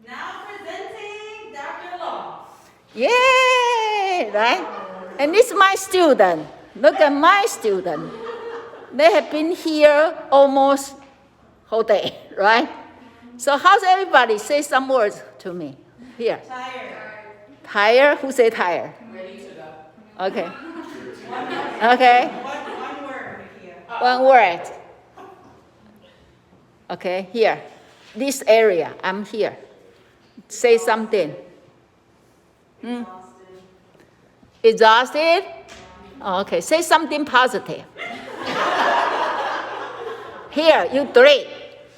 Now presenting Dr. Law. Yay! Right? And this is my student. Look at my student. They have been here almost whole day, right? So how's everybody? Say some words to me. Here. Tired. Tired? Who say tired? Ready to go. Okay. Okay. One word here. One word. Okay, here. This area, I'm here. Say something. Exhausted? Oh, okay, say something positive. Here, you three.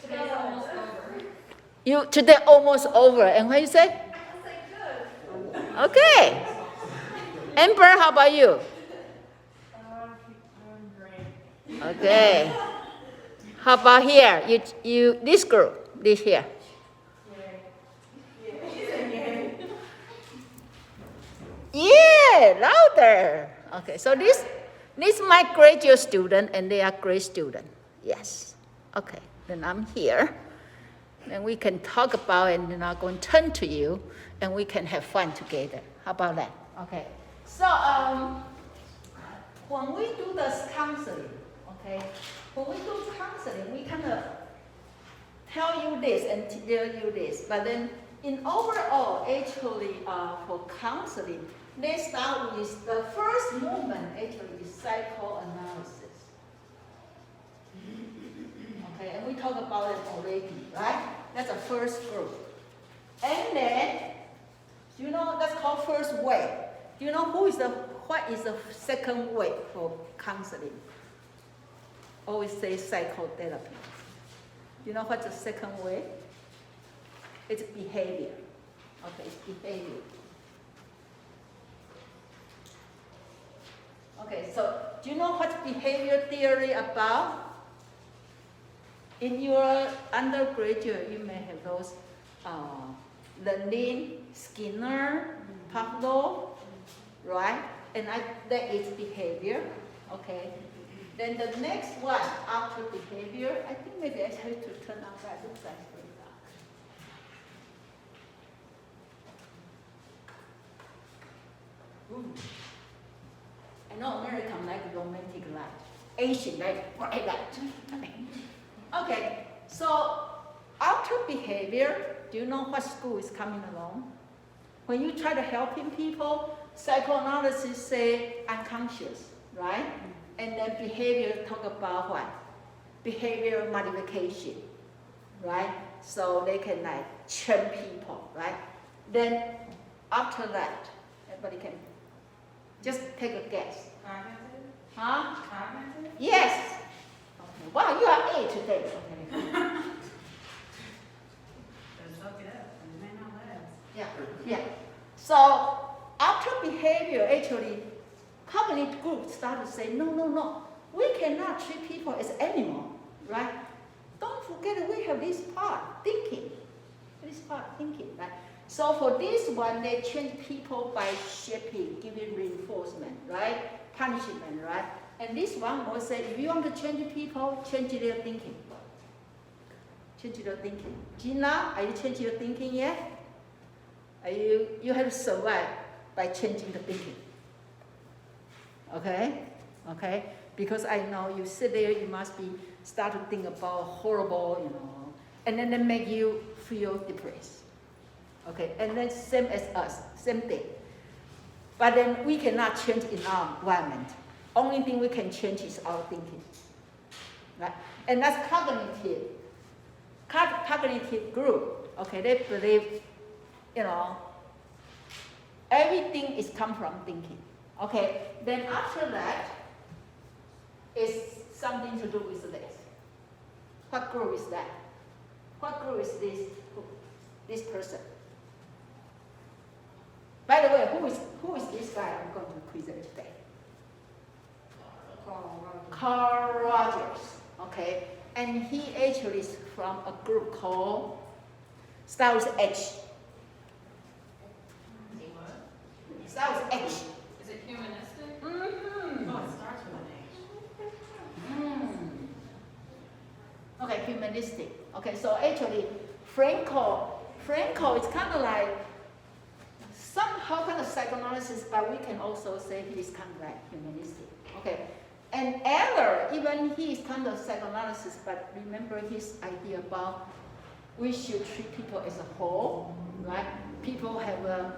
Today's almost over. You today almost over. And what you say? I say good. Okay. Amber, how about you? Okay. How about here? You this group, this here. Yeah, louder. Okay, so this is my graduate student and they are grade student. Yes. Okay, then I'm here. Then we can talk about it and then I'm going to turn to you and we can have fun together. How about that? Okay. So when we do this counseling, okay, when we do counseling, we kind of tell you this and tell you this, but then in overall, actually, for counseling, they start with the first movement, actually, is psychoanalysis. Okay, and we talked about it already, right? That's the first group. And then, you know, that's called first wave. Do you know what is the second wave for counseling? Always say psychotherapy. You know what's the second wave? It's behavior. Okay, it's behavior. Okay, so do you know what's behavior theory about? In your undergraduate, you may have those Lenin, Skinner, Pavlov, right? And that is behavior. Okay. Then the next one after behavior, I think maybe I have to turn on that. Looks like it's very dark. I know American like romantic light. Asian like bright light. Okay, so after behavior, do you know what school is coming along? When you try to helping people, psychoanalysis say unconscious, right? And then behavior talk about what? Behavior modification, right? So they can like train people, right? Then after that, everybody can just take a guess. Cognitive? Huh? Cognitive? Yes. Okay. Wow, you are A today. Okay. Just look it up. It may not last. Yeah. Yeah. So after behavior, actually, cognitive groups start to say, no. We cannot treat people as animals, right? Don't forget we have this part, thinking. This part, thinking, right? So for this one, they change people by shaping, giving reinforcement, right? Punishment, right? And this one will say, if you want to change people, change their thinking. Change their thinking. Gina, are you changing your thinking yet? You have to survive by changing the thinking. Okay? Okay? Because I know you sit there, you must be start to think about horrible, and then they make you feel depressed. Okay, and then same as us, same thing. But then we cannot change in our environment. Only thing we can change is our thinking. Right? And that's cognitive. Cognitive group. Okay, they believe, everything is come from thinking. Okay, then after that is something to do with this. What group is that? What group is this person? By the way, who is this guy I'm going to present today? Carl Rogers. Okay, and he actually is from a group called Stars H. Stars H. Is it humanistic? Mm-hmm. Oh, it starts with an H. Okay, humanistic. Okay, so actually, Frank Franco is kind of like somehow kind of psychoanalysis, but we can also say he's kind of like humanistic. Okay. And Eller, even he is kind of psychoanalysis, but remember his idea about we should treat people as a whole, right? People have a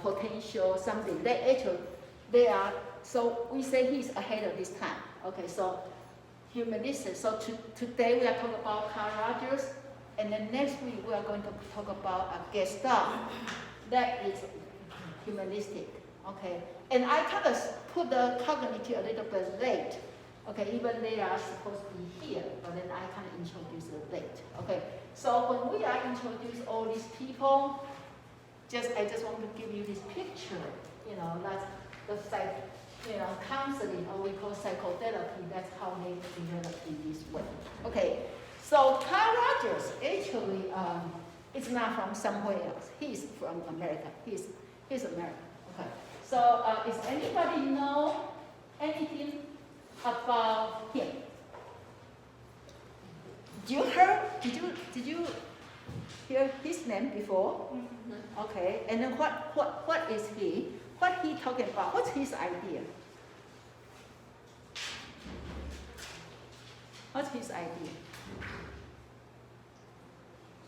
potential, something. They are, so we say he's ahead of his time. Okay, so humanistic. So today we are talking about Carl Rogers, and then next week we are going to talk about Gestalt. That is humanistic. Okay, and I kind of put the cognitive a little bit late. Okay, even they are supposed to be here, but then I kind of introduce it late. Okay, so when we are introduce all these people, I just want to give you this picture. You know, that's the counseling, or we call psychotherapy. That's how they develop in this way. Okay, so Carl Rogers actually is not from somewhere else. He's from America. He's American. Okay. So, does anybody know anything about him? Did you hear his name before? Mm-hmm. Okay. And then what is he? What he talking about? What's his idea? What's his idea?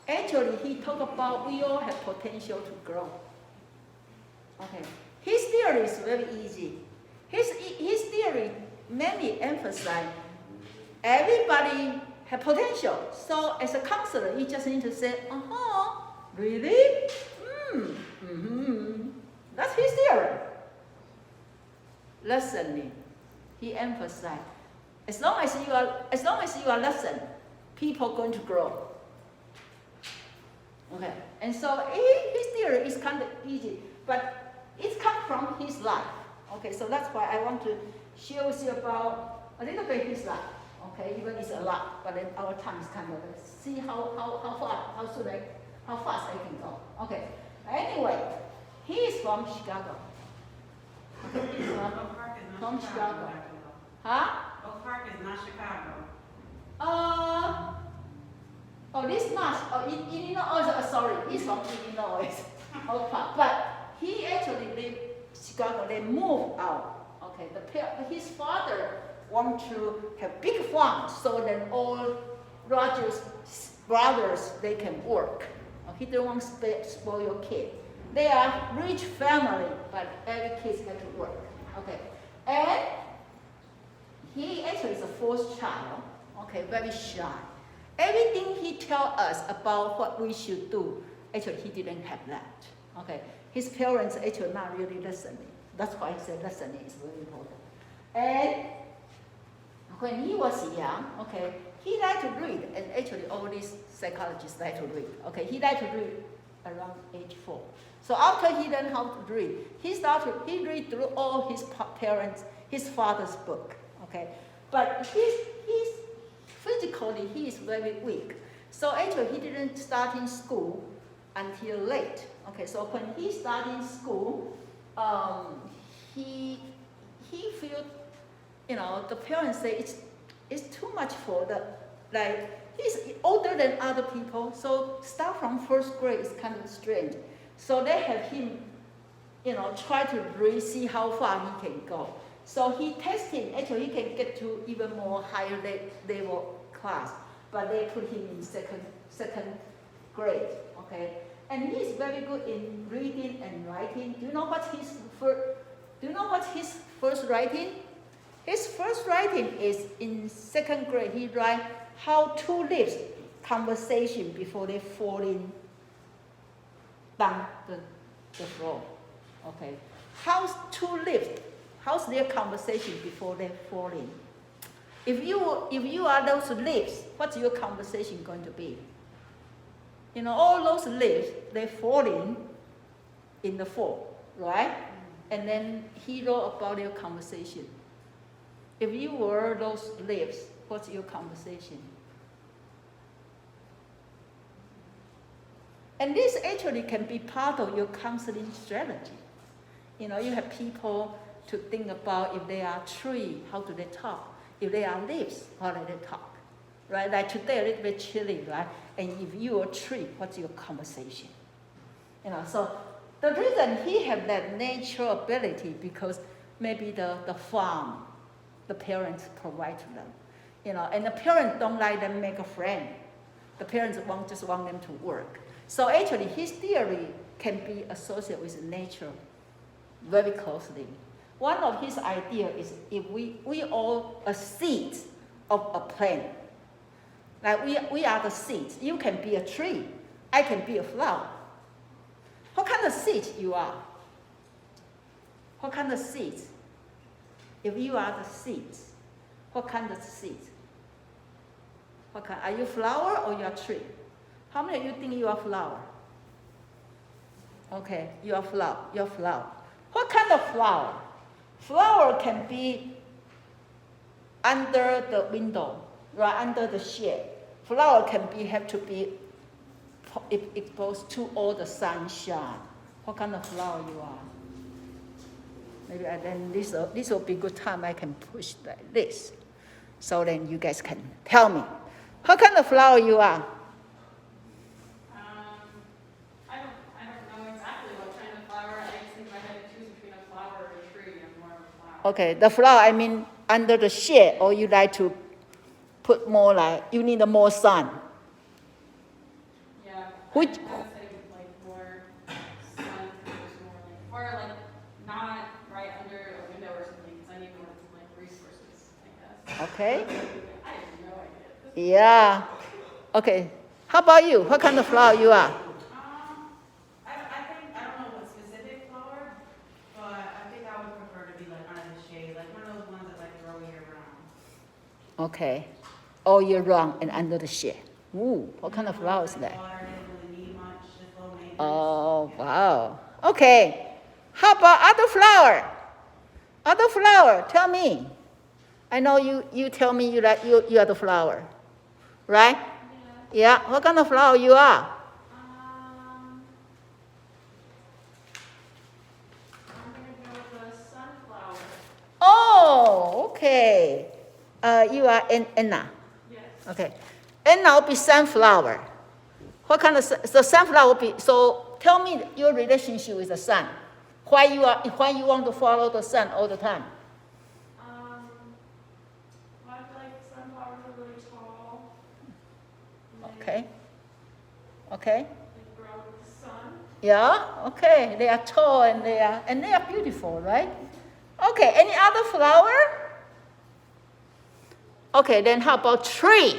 Actually, he talked about we all have potential to grow. Okay. His theory is very easy. His theory mainly emphasizes everybody has potential. So as a counselor, you just need to say, really? That's his theory. Listening. He emphasized, as long as you are listening, people are going to grow. Okay. And so his theory is kind of easy, but it comes from his life. Okay, so that's why I want to share with you about a little bit his life. Okay, even it's a lot, but then our time is kind of see how fast I can go. Okay. Anyway, he is from Chicago. Okay, he's from Chicago. Huh? Oak Park is not Chicago. This much. Illinois. Sorry, he's from Illinois. Oak Park, but he actually lived Chicago. They moved out. Okay, his father wanted to have big farm, so then all Rogers' brothers they can work. He didn't want to spoil your kid. They are rich family, but every kid had to work. Okay, and he actually is a fourth child. Okay, very shy. Everything he tells us about what we should do, actually he didn't have that. Okay. His parents actually not really listening. That's why I said listening is very important. And when he was young, okay, he liked to read, and actually all these psychologists like to read. Okay, he liked to read around age 4. So after he learned how to read, he read through all his father's book. Okay, but he's physically he is very weak. So actually he didn't start in school until late. Okay, so when he started school, he felt, the parents say it's too much for he's older than other people, so start from first grade is kind of strange. So they have him, try to really see how far he can go. So he tested, actually he can get to even more higher level class, but they put him in second grade, okay? And he's very good in reading and writing. Do you know what's his first writing? His first writing is in second grade. He write how two lips conversation before they falling down the floor. Okay. How's two lips? How's their conversation before they falling? If you are those lips, what's your conversation going to be? All those lips, they're falling in the fall, right? And then he wrote about their conversation. If you were those lips, what's your conversation? And this actually can be part of your counseling strategy. You have people to think about if they are tree, how do they talk? If they are leaves, how do they talk? Right? Like today, a little bit chilly, right? And if you're a tree, what's your conversation? So the reason he have that natural ability because maybe the farm, the parents provide to them, and the parents don't like them make a friend. The parents just want them to work. So actually, his theory can be associated with nature very closely. One of his ideas is if we all a seed of a plant. Like we are the seeds. You can be a tree. I can be a flower. What kind of seed you are? What kind of seeds? If you are the seeds, what kind of seeds? Are you flower or you are tree? How many of you think you are flower? Okay, you are flower. You're flower. What kind of flower? Flower can be under the window, right under the shade. Flower have to be exposed to all the sunshine. What kind of flower you are? Maybe then this will be a good time I can push like this. So then you guys can tell me. What kind of flower you are? I don't know exactly what kind of flower. I just think if I had to choose between a flower or a tree, I'm more of a flower. Okay, the flower, I mean under the shade, or you like to put more you need more sun. Yeah. Which? I would say like more sun, more like not right under a window or something, because I need more like resources, I guess. Okay. I have no idea. Yeah. Okay. How about you? What kind of flower you are? I don't know what specific flower, but I think I would prefer to be like under the shade, like one of those ones that like grow year round. Okay. All year round and under the shade. Ooh, what kind of flower is that? Water didn't really need much, just low maintenance. Oh, wow. Okay. How about other flower? Other flower, tell me. I know you tell me you are the flower, right? Yeah. What kind of flower you are? I'm gonna go with a sunflower. Oh, okay. You are Anna. Yes. Okay. Anna will be sunflower. What kind of the sunflower will be? So tell me your relationship with the sun. Why you want to follow the sun all the time? Well, I feel like sunflowers are really tall. Okay. Okay. They grow with the sun. Yeah. Okay. They are tall and they are beautiful, right? Okay. Any other flower? Okay. Then how about tree?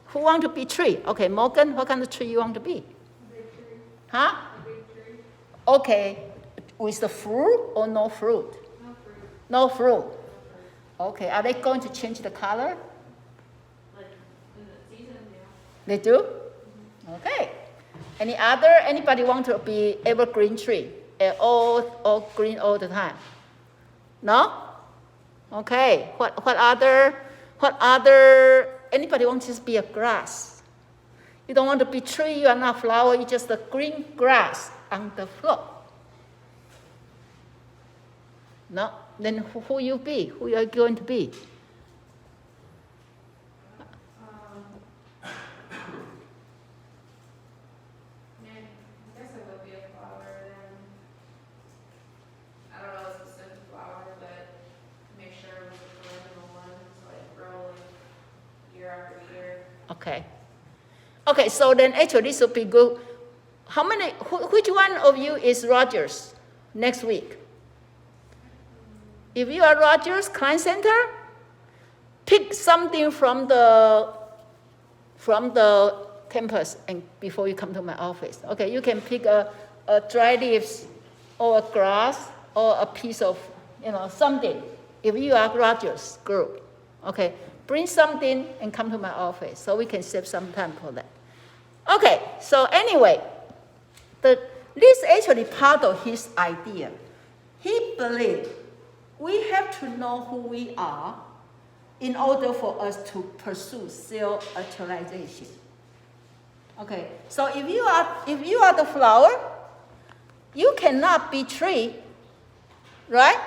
Who want to be tree? Okay, Morgan. What kind of tree you want to be? A big tree. Huh? A big tree. Okay. With the fruit or no fruit? No fruit. No fruit. Okay. Are they going to change the color? Like in the season, yeah. They do? Okay. Anybody want to be evergreen tree? All green all the time? No? Okay. What other, anybody wants to be a grass? You don't want to be tree, you are not flower, you're just a green grass on the floor. No? Then who you be? Who are you going to be? I guess it would be a flower then. I don't know a specific flower, but make sure it was a perennial one, so it grow like year after year. Okay. Okay, so then actually this will be good. Which one of you is Rogers next week? If you are Rogers Klein Center, pick something from the campus and before you come to my office. Okay, you can pick a dry leaves or a grass or a piece of, something. If you are Rogers group, okay, bring something and come to my office so we can save some time for that. Okay, so anyway, this actually part of his idea. He believed we have to know who we are in order for us to pursue self-actualization. Okay, so if you are the flower, you cannot be tree, right?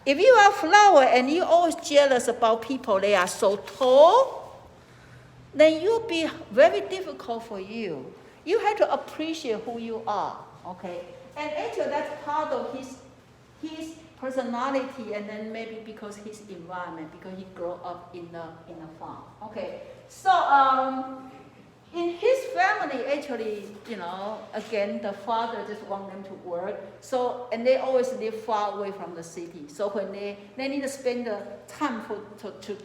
If you are flower and you're always jealous about people, they are so tall, then it will be very difficult for you. You have to appreciate who you are, okay? And actually that's part of his personality, and then maybe because his environment, because he grew up in a farm. Okay, so in his family, actually, again, the father just want them to work. So, and they always live far away from the city. So when they need to spend the time to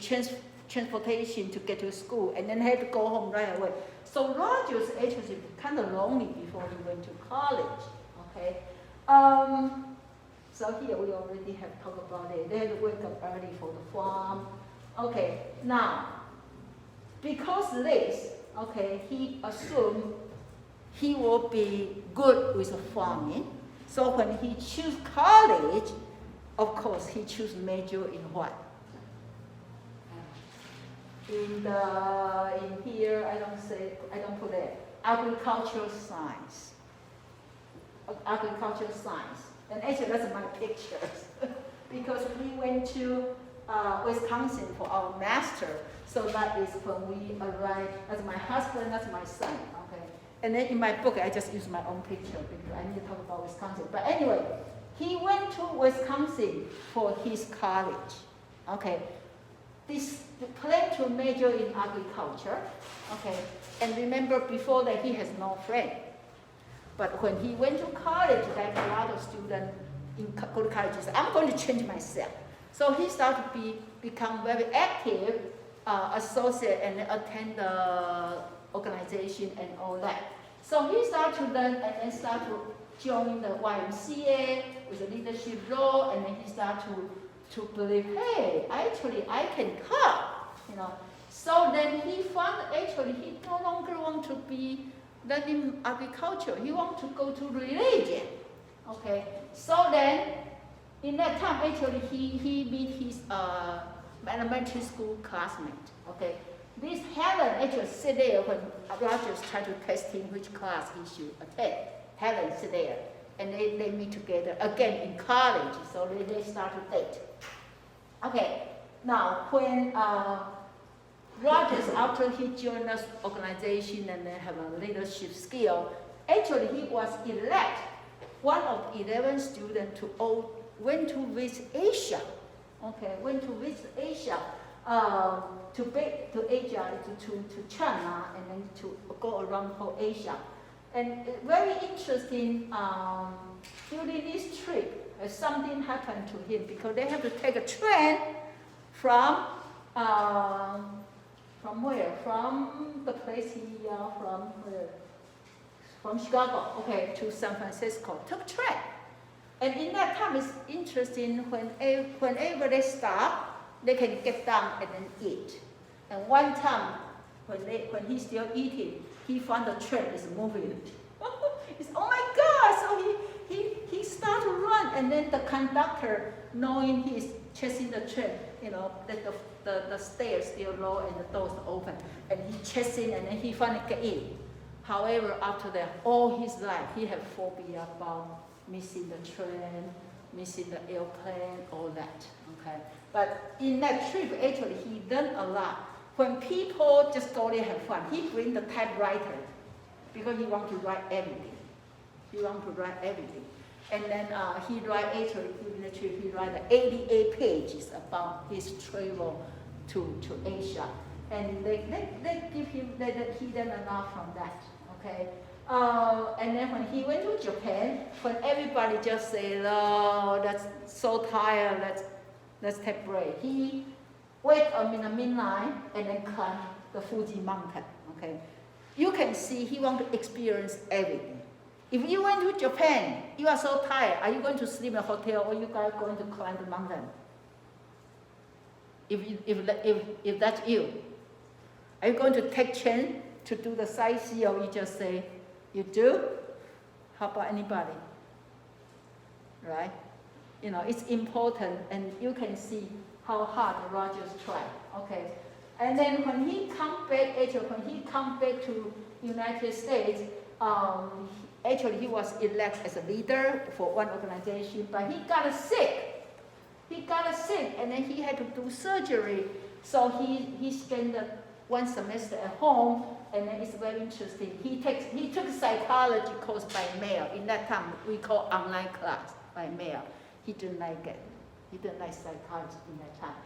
transportation to get to school, and then have to go home right away. So Rogers actually kind of lonely before he went to college. Okay. So here we already have talked about it. They had to wake up early for the farm. Okay, now, because this, okay, he assumed he will be good with farming. So when he choose college, of course, he choose major in what? In here, I don't put it, agricultural science. Agricultural science. And actually, that's my pictures. Because we went to Wisconsin for our master. So that is when we arrived. That's my husband, that's my son. Okay. And then in my book, I just use my own picture because I need to talk about Wisconsin. But anyway, he went to Wisconsin for his college. Okay. This plan to major in agriculture. Okay. And remember, before that, he has no friend. But when he went to college, like a lot of students go to college, said, I'm going to change myself. So he started to become very active, associate and attend the organization and all that. So he started to learn and then start to join the YMCA with a leadership role, and then he started to believe, hey, actually I can help, So then he found actually he no longer want to be learning agriculture. He wants to go to religion. Okay. So then, in that time, actually, he meet his elementary school classmate. Okay. This Helen actually sit there when Rogers tried to test him which class he should attend. Helen sit there, and they meet together again in college. So they start to date. Okay. Now, when Rogers, after he joined this organization and then have a leadership skill, actually he was elected one of 11 students went to visit Asia. Okay, went to visit Asia, to China, and then to go around whole Asia. And very interesting, during this trip, something happened to him because they have to take a train from where? From the place from Chicago, okay, to San Francisco. Took train. And in that time, it's interesting, whenever they stop, they can get down and then eat. And one time, when he's still eating, he found the train is moving. It's, oh my God! So he started to run, and then the conductor, knowing he's chasing the train, that the stairs still low and the doors open, and he chasing, and then he finally get in. However, after that, all his life, he had phobia about missing the train, missing the airplane, all that. Okay, but in that trip, actually, he learned a lot. When people just go there have fun, he bring the typewriter because he want to write everything. He want to write everything. And then he write, actually, during the trip, he write 88 pages about his travel to Asia. And they give him, he learned a lot from that, okay? And then when he went to Japan, when everybody just say, oh, that's so tired, let's take a break. He wake up in the midnight and then climb the Fuji mountain, okay? You can see he want to experience everything. If you went to Japan, you are so tired, are you going to sleep in a hotel or you guys going to climb the mountain? If that's you, are you going to take train to do the sightseeing, or you just say, you do? How about anybody? Right? It's important, and you can see how hard Rogers tried. Okay, and then when he come back, to United States, actually he was elected as a leader for one organization, but he got sick. And then he had to do surgery. So he spent one semester at home, and then it's very interesting. He took psychology course by mail. In that time, we call online class by mail. He didn't like it. He didn't like psychology in that time.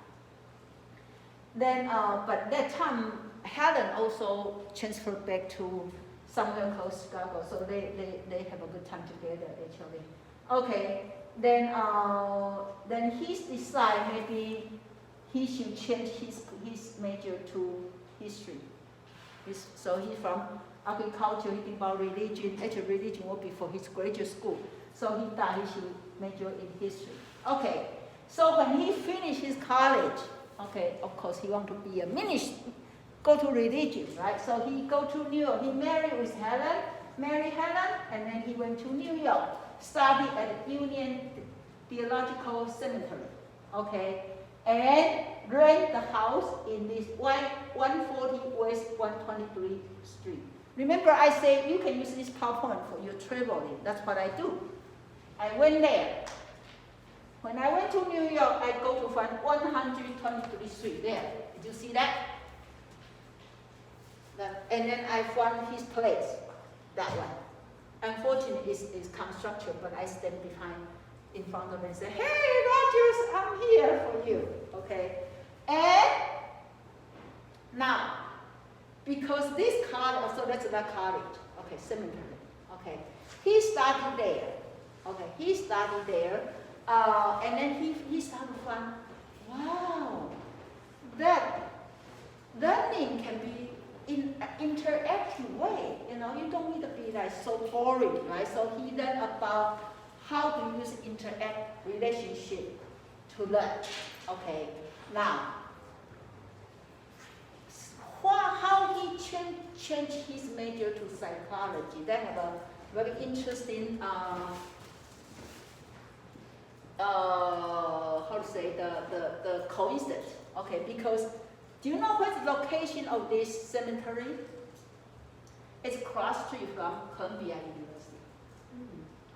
Then, but that time, Helen also transferred back to somewhere called Chicago, so they have a good time together actually. Okay, then he decided maybe he should change his major to history. So he's from agriculture, he think about religion. Actually, religion will be for his graduate school. So he thought he should major in history. Okay, so when he finished his college, okay, of course he wanted to be a minister, go to religion, right? So he go to New York. He married with Helen, and then he went to New York, studied at Union Theological Seminary, okay, and rent the house in this 140 West 123 Street. Remember I said you can use this PowerPoint for your traveling. That's what I do. I went there. When I went to New York, I go to find 123 Street there. Did you see that? And then I found his place, that one. Unfortunately, it's construction, but I stand in front of him and say, "Hey, Rogers, I'm here for you." Okay? And now, because this college, so that's the college, okay, seminary, okay. He studied there, okay, and then he started to find, wow, that learning can be in an interactive way, you know, you don't need to be like so boring, right? So he learned about how to use interact relationship to learn, okay. Now, how he changed his major to psychology, that have a very interesting, how to say, the coincidence, okay, because do you know what's the location of this cemetery? It's cross street from Columbia University.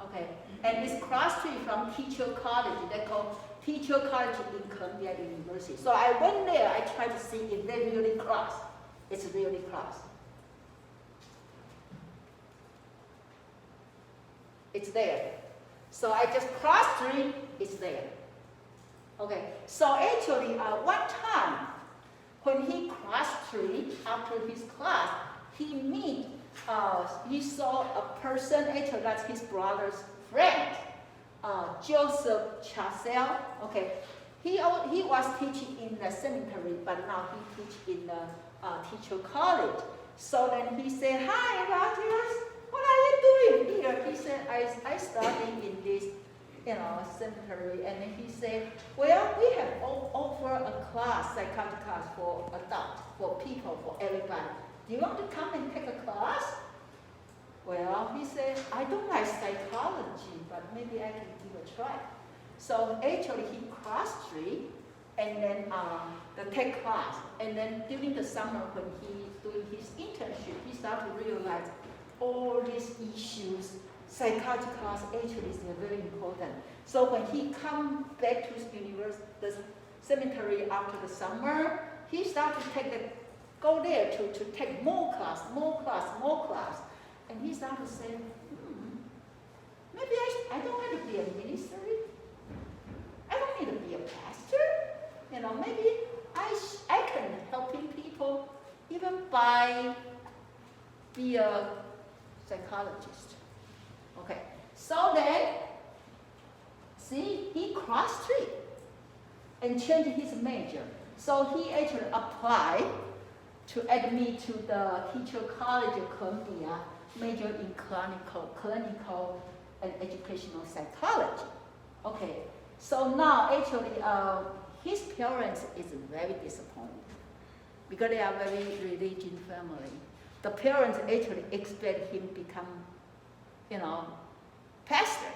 Okay, and it's cross street from Teacher College. They call Teacher College in Columbia University. So I went there. I tried to see if they really cross. It's really cross. It's there. So I just cross street. It's there. Okay. So actually, one time when he crossed street after his class, he saw a person, actually that's his brother's friend, Joseph Chazelle. Okay, he was teaching in the seminary, but now he teaches in the teacher college. So then he said, "Hi, Rogers, what are you doing here?" He said, I study in this, seminary. And then he said, "Well, we have offered a class, psychology class for adults, for people, for everybody. Do you want to come and take a class?" Well, he said, "I don't like psychology, but maybe I can give a try." So actually he crossed street and then the tech class. And then during the summer when he doing his internship, he started to realize all these issues, psychology class actually is very important. So when he come back to his university, the seminary after the summer, he started to go there to take more class. And he started to say, maybe I don't want to be a minister. I don't need to be a pastor. Maybe I can helping people even by be a psychologist. Okay, so then, see, he crossed street and changed his major. So he actually applied to admit to the Teacher College of Columbia, major in clinical and educational psychology. Okay, so now actually his parents is very disappointed because they are very religious family. The parents actually expect him become, pastor.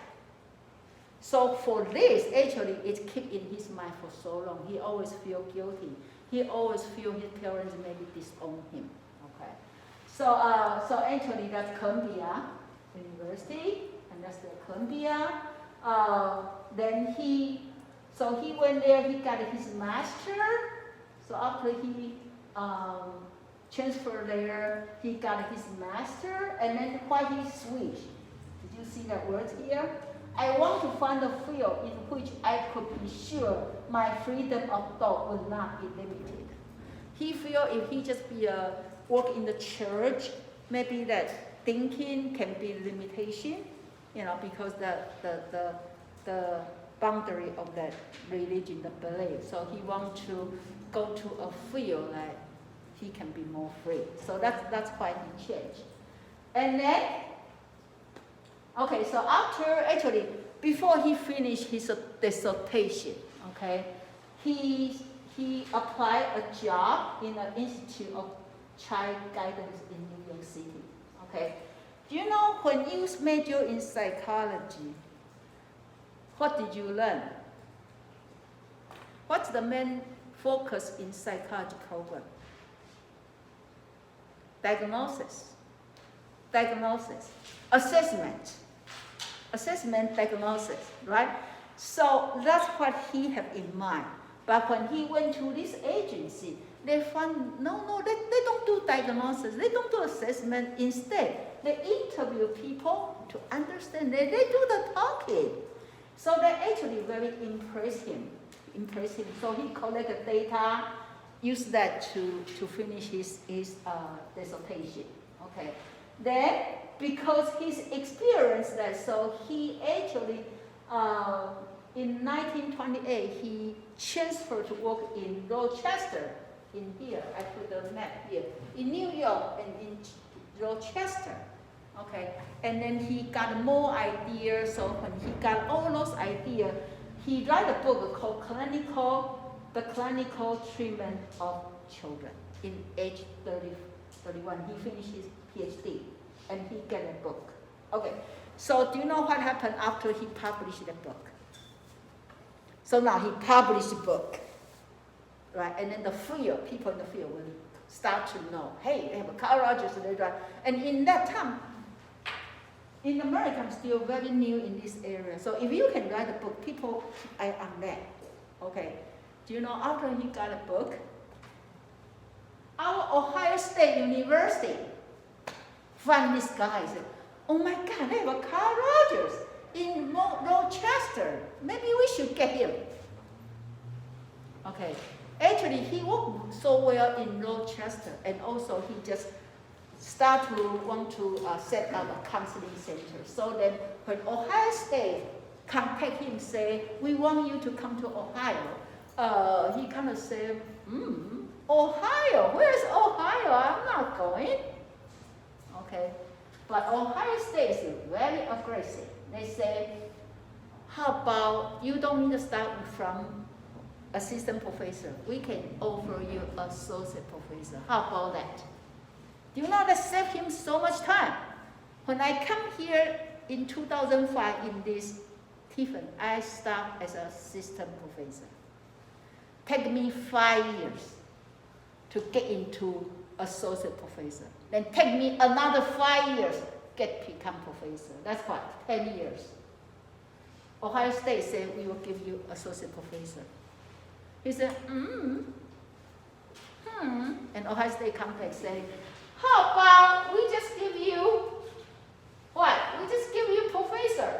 So for this, actually, it kept in his mind for so long. He always feel guilty. He always feel his parents maybe disown him. Okay. So actually, that's Columbia University, and that's the Columbia. Then he went there. He got his master. So after he transfer there. He got his master, and then why he switched? Did you see that word here? I want to find a field in which I could be sure my freedom of thought will not be limited. He feel if he just be work in the church, maybe that thinking can be limitation, because the boundary of that religion, the belief. So he want to go to a field like he can be more free. So that's why he changed. And then, okay, so actually, before he finished his dissertation, okay, he applied a job in an Institute of Child Guidance in New York City, okay. Do you know when you major in psychology, what did you learn? What's the main focus in psychology program? Diagnosis, assessment, diagnosis, right? So that's what he had in mind. But when he went to this agency, they found, no, they don't do diagnosis, they don't do assessment. Instead, they interview people to understand, they do the talking. So that actually very impressed him. So he collected data, used that to finish his dissertation. Okay. Then, because he's experienced that, so he actually, in 1928, he transferred to work in Rochester, in here, I put the map here, in New York and in Rochester. Okay, and then he got more ideas, so when he got all those ideas, he wrote a book called The Clinical Treatment of Children. In age 31, he finished his PhD, and he got a book. Okay, so do you know what happened after he published the book? So now he published the book, right? And then people in the field will start to know, hey, they have a Carl Rogers, and in that time, in America, I'm still very new in this area. So if you can write a book, people are on that. Okay. Do you know after he got a book, our Ohio State University found this guy and said, oh my God, they have a Carl Rogers in Rochester. Maybe we should get him. Okay. Actually, he worked so well in Rochester, and also he just start to want to set up a counseling center. So then when Ohio State contact him, say, we want you to come to Ohio, he kind of said, Ohio, where's Ohio? I'm not going. Okay, but Ohio State is very aggressive. They say, how about you don't need to start from assistant professor. We can offer you associate professor. How about that? Do you know that saved him so much time? When I come here in 2005 in this Tiffin, I start as an assistant professor. Take me 5 years to get into associate professor. Then take me another 5 years get become professor. That's what, 10 years. Ohio State said we will give you associate professor. He said, and Ohio State contact say, how about we just give you, what? We just give you professor,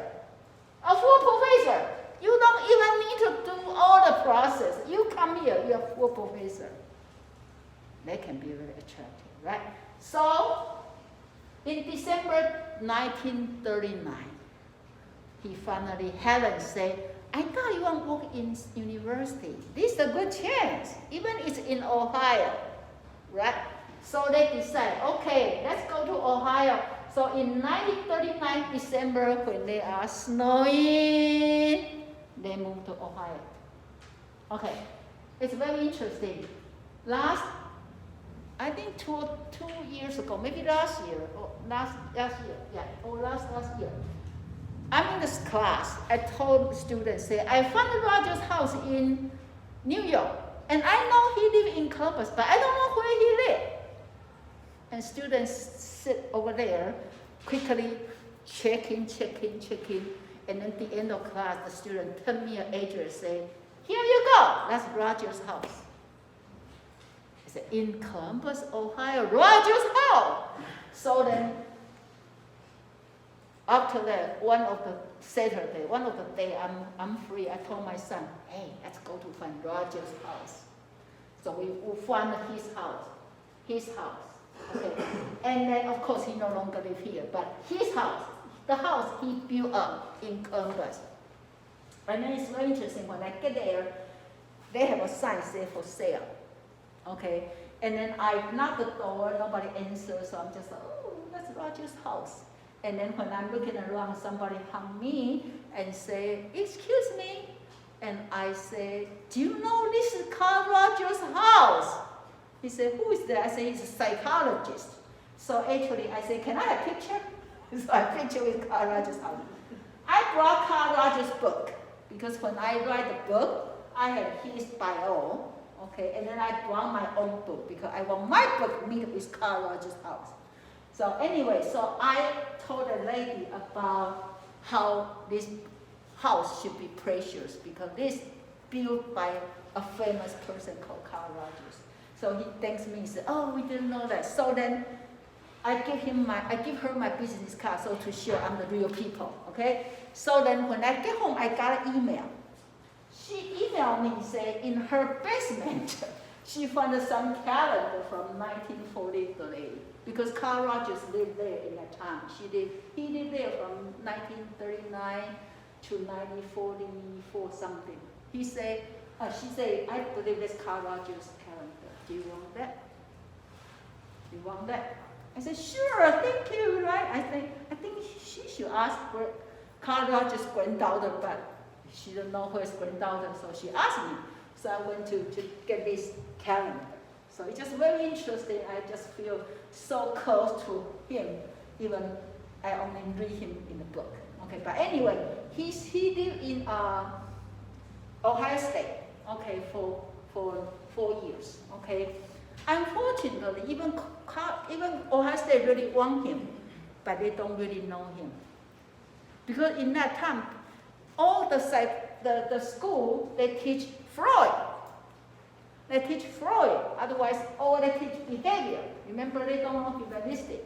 a full professor. You don't even need to do all the process. You come here, you're a full professor. That can be very attractive, right? So, in December 1939, he finally, Helen said, I thought you want to work in university. This is a good chance, even it's in Ohio, right? So they decide, okay, let's go to Ohio. So in 1939 December, when they are snowing, they move to Ohio. Okay, it's very interesting. Last years ago, maybe last year, last year, I'm in this class. I told students, say, I found Roger's house in New York, and I know he lived in Columbus, but I don't know where he lived. And students sit over there, quickly checking, and at the end of class, the student tell me an address, say, here you go, that's Roger's house. I said, in Columbus, Ohio, Rogers House. So then, after that, one of the day I'm free, I told my son, hey, let's go to find Rogers' house. So we found his house, okay. And then, of course, he no longer live here, but his house, the house he built up in Columbus. And then it's very interesting, when I get there, they have a sign say for sale, okay. And then I knock the door, nobody answers, so I'm just like, oh, that's Roger's house. And then when I'm looking around, somebody hung me and say, excuse me. And I say, do you know this is Carl Rogers' house? He said, who is that? I say, he's a psychologist. So actually, I say, can I have a picture? So I picture with Carl Rogers' house. I brought Carl Rogers' book, because when I write the book, I have his bio, okay, and then I brought my own book, because I want my book to meet with Carl Rogers' house. So anyway, so I told a lady about how this house should be precious, because this built by a famous person called Carl Rogers. So he thanks me and said, oh, we didn't know that. So then I give her my business card, so to show I'm the real people, okay? So then when I get home, I got an email. She emailed me saying in her basement, she found some calendar from 1943, because Carl Rogers lived there in that time. He lived there from 1939 to 1944 something. She said, I believe that's Carl Rogers' calendar. Do you want that? You want that? I said, sure, thank you, right? I think she should ask for Carl Rogers' granddaughter, but she don't know who is granddaughter, so she asked me. So I went to get this calendar. So it's just very interesting. I just feel so close to him, even I only read him in the book. Okay, but anyway, he lived in Ohio State, okay, for 4 years. Okay, unfortunately, even Ohio State really want him, but they don't really know him, because in that time, all the school they teach Freud. They teach Freud, otherwise all they teach behavior. Remember, they don't know humanistic.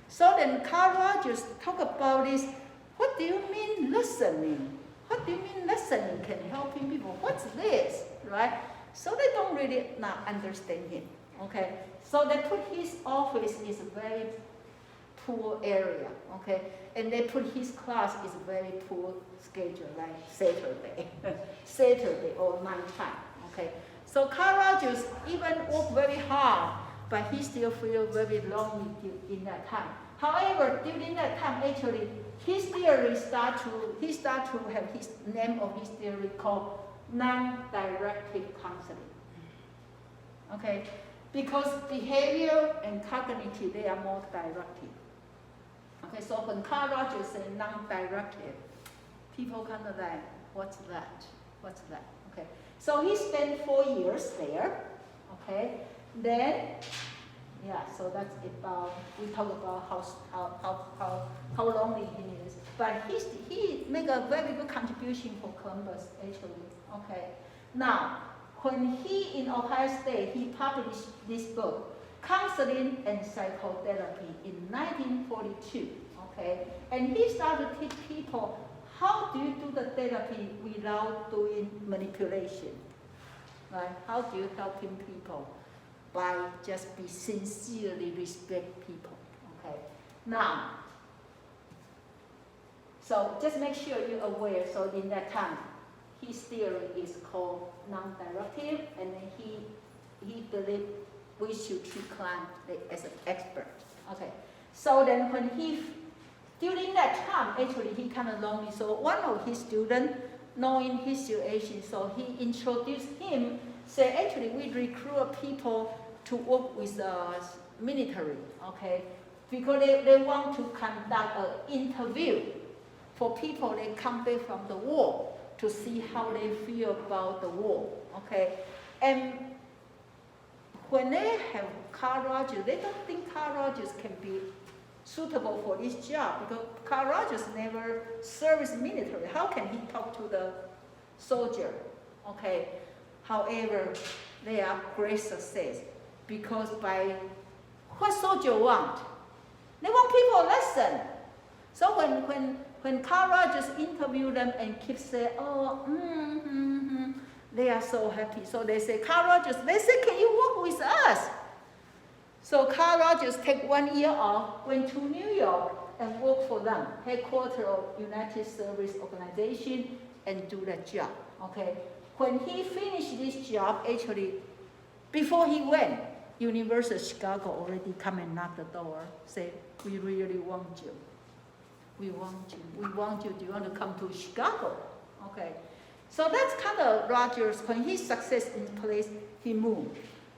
So then Carl Rogers talk about this. What do you mean listening? What do you mean listening can helping people? What's this, right? So they don't really not understand him, okay? So they put his office is a very poor area, okay? And they put his class is a very poor schedule, like Saturday or nighttime, okay? So Carl Rogers even worked very hard, but he still feel very lonely in that time. However, during that time, actually, his theory start to have his name of his theory called non-directive counseling. Okay, because behavior and cognitive, they are more directive. Okay, so when Carl Rogers said non-directive, people kind of like, what's that? What's that? Okay, so he spent 4 years there. Okay, then, yeah, so that's about, we talk about how lonely he is. But he made a very good contribution for Columbus, actually. Okay, now, when he in Ohio State, he published this book, Counseling and Psychotherapy, in 1942. Okay, and he started to teach people how do you do the therapy without doing manipulation, right? How do you helping people? By just be sincerely respect people, okay? Now, so just make sure you're aware, so in that time, his theory is called non-directive, and then he believed we should treat clients as an expert, okay? So then when during that time, actually, he kind of lonely, so one of his students, knowing his situation, so he introduced him, said, actually, we recruit people to work with the military, okay? Because they want to conduct an interview for people that come back from the war to see how they feel about the war, okay? And when they have Carl Rogers, they don't think Carl Rogers can be suitable for this job, because Carl Rogers never served military. How can he talk to the soldier? Okay. However, they are great success. because by what soldier want? They want people to listen. So when Carl Rogers interview them and keep saying, they are so happy. So they say, Carl Rogers, they say, can you work with us? So Carl Rogers take 1 year off, went to New York and work for them, headquarters of United Service Organization, and do the job. Okay. When he finished this job, actually, before he went, University of Chicago already come and knock the door, say, we really want you. We want you. We want you. Do you want to come to Chicago? Okay. So that's kind of Rogers. When his success in place, he moved.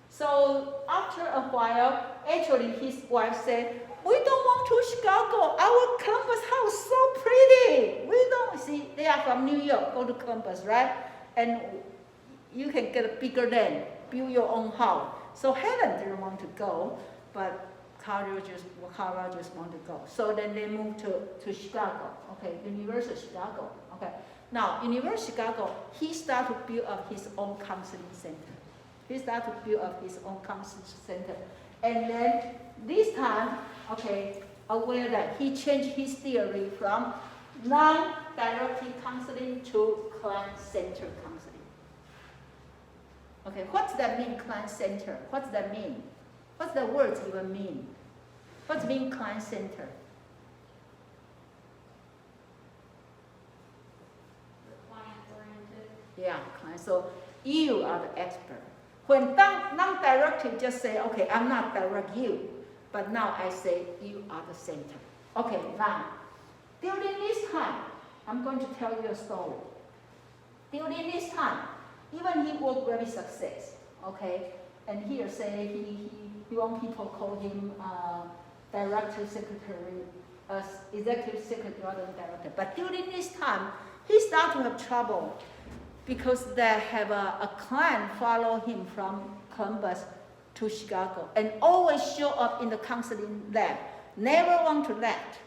So after a while, actually his wife said, we don't want to Chicago. Our Columbus house so pretty. We don't see, they are from New York, go to Columbus, right? And you can get a bigger land, build your own house. So Helen didn't want to go, but Carl Rogers wanted to go. So then they moved to Chicago, okay, University of Chicago, okay. Now, University of Chicago, he started to build up his own counseling center. He started to build up his own counseling center. And then this time, okay, aware that he changed his theory from non-directive counseling to client-centered counseling. Okay, what's that mean, client-centered? What's that mean? What's the words even mean? What's mean client-centered? Client-oriented. Yeah, client. So you are the expert. When non-directive just say, okay, I'm not direct you, but now I say you are the center. Okay, now, during this time, I'm going to tell you a story. During this time, even he worked very success, okay? And here say he want people call him director, secretary, executive secretary rather than director. But during this time, he started to have trouble because they have a client follow him from Columbus to Chicago and always show up in the counseling lab, never want to left.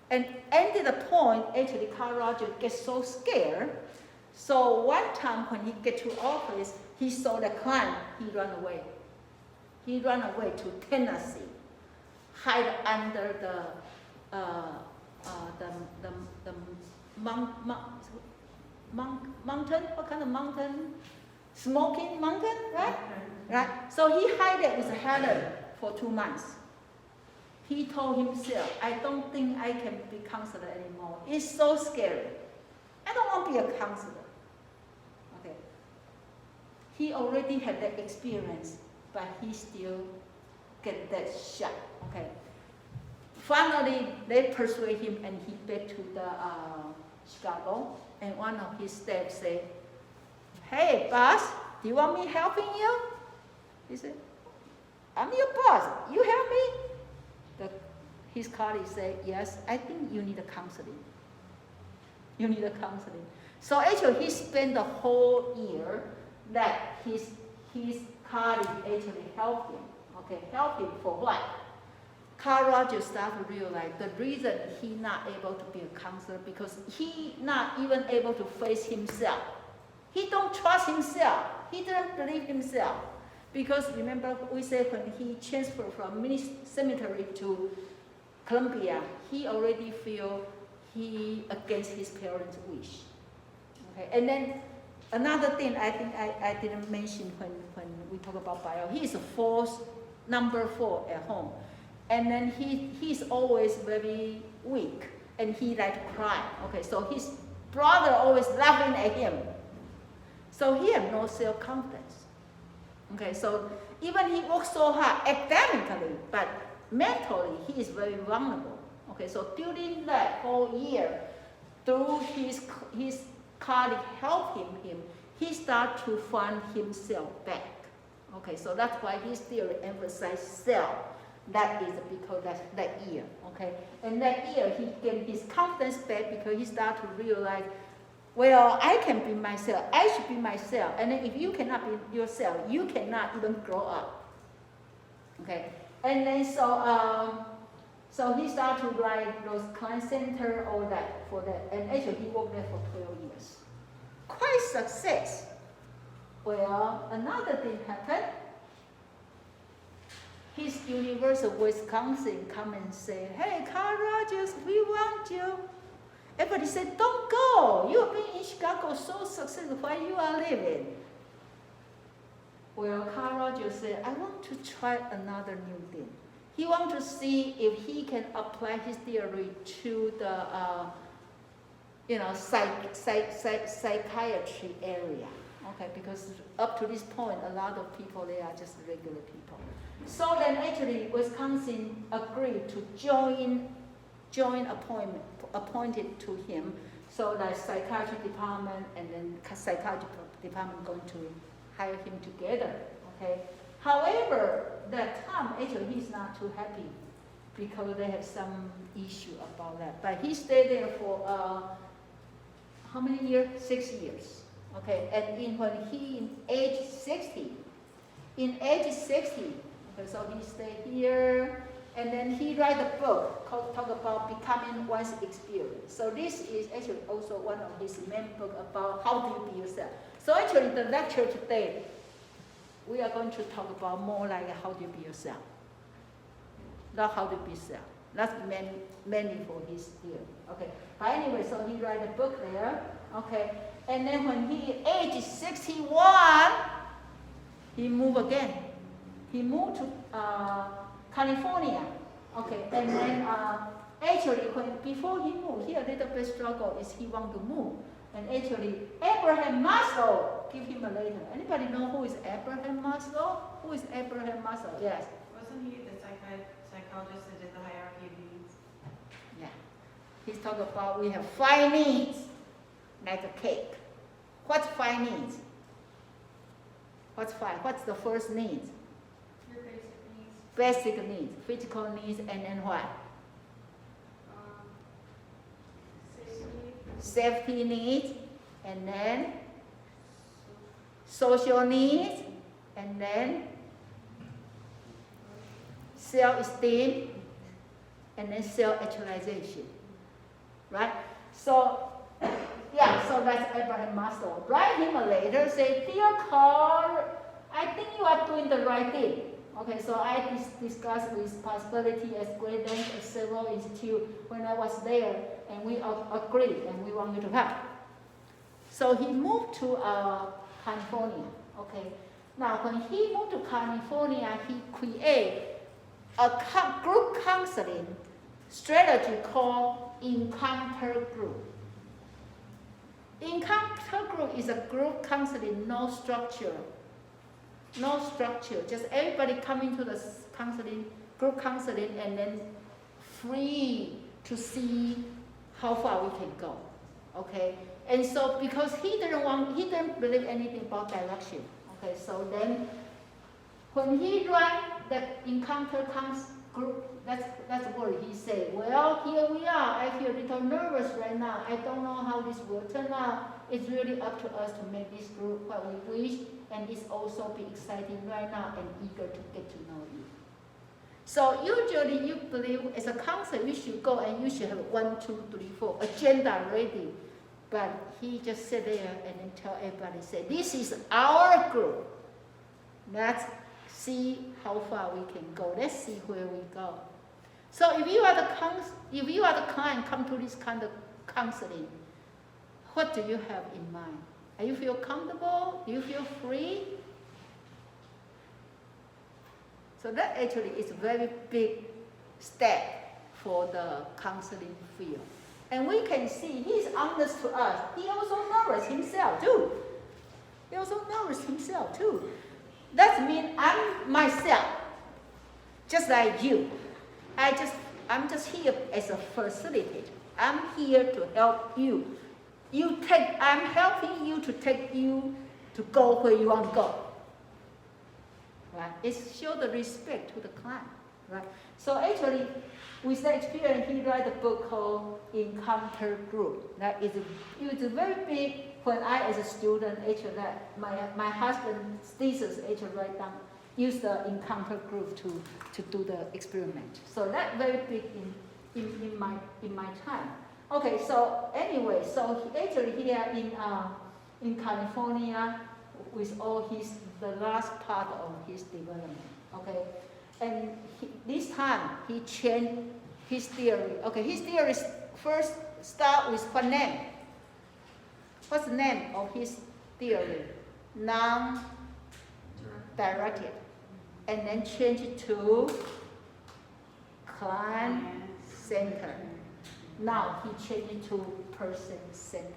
And ended the point, actually Carl Rogers gets so scared. So one time when he get to office, he saw the client, he ran away. He ran away to Tennessee, hide under the mountain. What kind of mountain? Smoking mountain, right? Right. So he hid it with Helen for 2 months. He told himself, I don't think I can be counselor anymore. It's so scary. I don't want to be a counselor. Okay. He already had that experience, but he still get that shot. Okay. Finally, they persuade him, and he back to the Chicago. And one of his staff said, "Hey, boss, do you want me helping you?" He said, "I'm your boss. You help me?" His colleague said, "Yes, I think you need a counseling. You need a counseling." So actually, he spent the whole year that his colleague actually helped him. Okay, help him for what? Carl Rogers started to realize the reason he not able to be a counselor because he not even able to face himself. He don't trust himself. He didn't believe himself. Because remember we said when he transferred from cemetery to Columbia, he already feel he against his parents' wish. Okay, and then another thing I think I didn't mention when we talk about bio, he is number 4 at home. And then he's always very weak and he like to cry. Okay, so his brother always laughing at him. So he had no self-confidence. Okay, so even he works so hard academically, but mentally he is very vulnerable. Okay, so during that whole year, through his colleague helping him, he started to find himself back. Okay, so that's why his theory emphasizes self. That is because that's that year. Okay, and that year he gained his confidence back because he started to realize, well, I can be myself. I should be myself. And then if you cannot be yourself, you cannot even grow up. Okay. And then so he started to write those client center, all that for that. And actually he worked there for 12 years. Quite success. Well, another thing happened. his University of Wisconsin come and say, hey, Carl Rogers, we want you. Everybody said, don't go. You have been in Chicago so successful. Why you are leaving? Well, Carl Rogers said, I want to try another new thing. He wants to see if he can apply his theory to the psychiatry area. Okay, because up to this point, a lot of people, they are just regular people. So then actually, Wisconsin agreed to appointed to him. So the psychiatry department and then psychiatry department going to hire him together. Okay. However, that time actually he's not too happy because they have some issue about that. But he stayed there for how many years? 6 years. Okay, and when he in age 60, okay, so he stayed here, and then he write a book called Talk About Becoming One's Experience. So this is actually also one of his main book about how do you be yourself. So actually the lecture today, we are going to talk about more like how do you be yourself, not how to be yourself. That's mainly for his theory. Okay, but anyway, so he write a book there. Okay, and then when he age 61, he moved again. He moved to California. Okay, and then actually before he moved, he a little bit struggle is he want to move. And actually, Abraham Maslow give him a letter. Anybody know who is Abraham Maslow? Who is Abraham Maslow? Yes. Wasn't he the psychologist that did the hierarchy of needs? Yeah. He's talking about we have 5 needs, like a cake. What's 5 needs? What's 5? What's the first need? Your basic needs. Basic needs, physical needs, and then what? Safety needs, and then social needs, and then self-esteem, and then self-actualization, right? So, yeah, so that's Abraham Maslow. Write him a letter, say, dear Carl, I think you are doing the right thing. Okay, so I discussed with possibility as great length at several institutes when I was there, and we agreed, and we want you to help. So he moved to California. Okay, now when he moved to California, he created a group counseling strategy called Encounter Group. Encounter Group is a group counseling, no structure. No structure, just everybody coming to the counseling, group counseling, and then free to see how far we can go, okay? And so because he didn't believe anything about direction, okay? So then, when he write the encounter group, that's what he said. Well, here we are. I feel a little nervous right now. I don't know how this will turn out. It's really up to us to make this group what we wish, and it's also be exciting right now and eager to get to know you. So usually you believe as a counselor you should go and you should have 1, 2, 3, 4 agenda ready. But he just sit there and then tell everybody, say, this is our group. Let's see how far we can go. Let's see where we go. So if you are the client come to this kind of counseling, what do you have in mind? Do you feel comfortable? Do you feel free? So that actually is a very big step for the counseling field. And we can see he's honest to us. He also nervous himself too. That means I'm myself, just like you. I'm just here as a facilitator. I'm here to help you. I'm helping you to take you to go where you want to go. Right? It shows the respect to the client. Right? So actually, with that experience, he wrote a book called Encounter Group. That is very big. When I, as a student, actually, my husband's thesis actually write down, use the Encounter Group to do the experiment. So that's very big in my time. Okay, so anyway, so actually here in California, with all the last part of his development. Okay, And this time he changed his theory. Okay, his theory first start with what name? What's the name of his theory? Non-directed. And then change it to client-centered. Now he changed it to person-centered.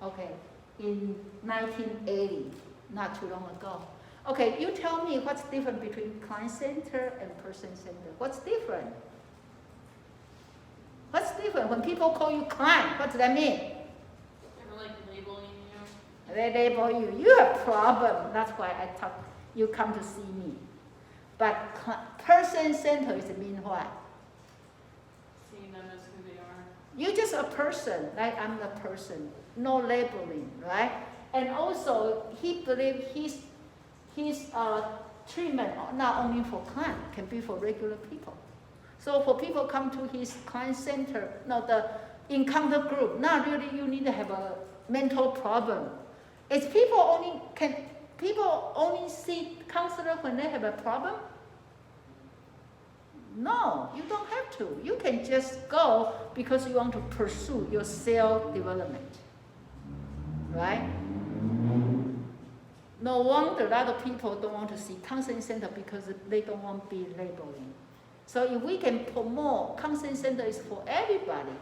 Okay, in 1980, not too long ago. Okay, you tell me what's different between client-centered and person-centered. What's different? What's different when people call you client? What does that mean? They're like labeling you. They label you. You have a problem. That's why I talk. You come to see me. But person-centered is mean what? Seeing them as who they are. You're just a person, like I'm the person. No labeling, right? And also, he believes his treatment not only for client, can be for regular people. So for people come to his client center, the encounter group, not really you need to have a mental problem. It's people only see counselor when they have a problem? No, you don't have to. You can just go because you want to pursue your self-development. Right? No wonder a lot of people don't want to see counseling center because they don't want to be labeling. So if we can promote counseling center is for everybody,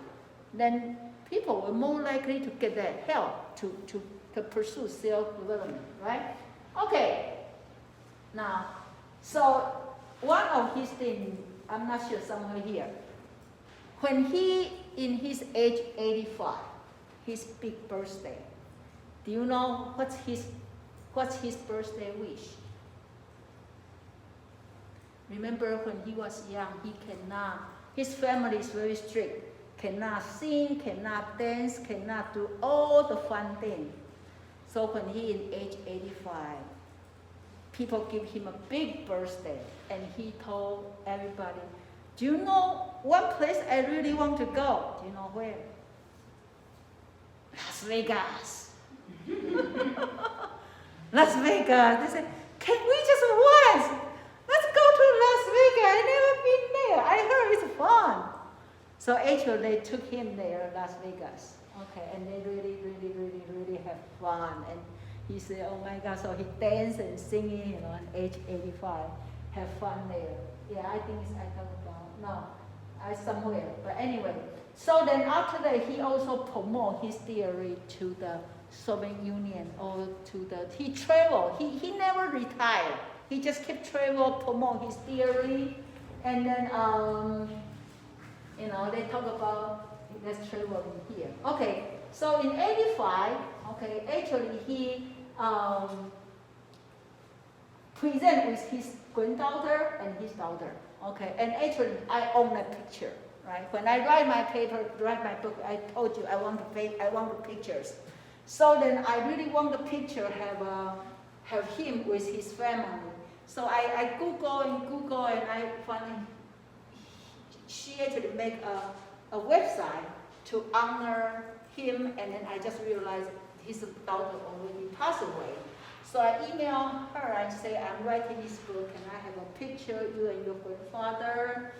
then people are more likely to get that help to pursue self-development, right? Okay. Now, so one of his things, I'm not sure somewhere here, when he in his age 85, his big birthday, do you know what's his birthday wish? Remember when he was young, his family is very strict, cannot sing, cannot dance, cannot do all the fun things. So when he in age 85, people give him a big birthday, and he told everybody, do you know one place I really want to go? Do you know where? Las Vegas. Las Vegas. They said, can we just once? Let's go to Las Vegas. I've never been there. I heard it's fun. So actually they took him there, Las Vegas. Okay, and they really have fun. And he said, oh my God, so he danced and singing, at age 85. Have fun there. Yeah, I think I talked about, somewhere. But anyway, so then after that, he also promoted his theory to the Soviet Union or he traveled. He never retired. He just kept travel, promote his theory. And then, they talk about, let's travel in here. Okay, so in 85, actually he present with his granddaughter and his daughter. Okay, and actually I own a picture, right? When I write my book, I told you I want the pictures. So then I really want the picture have him with his family. So I Google and I finally, she actually make a website to honor him, and then I just realized his daughter already passed away. So I emailed her and say, I'm writing this book, and I have a picture, you and your grandfather,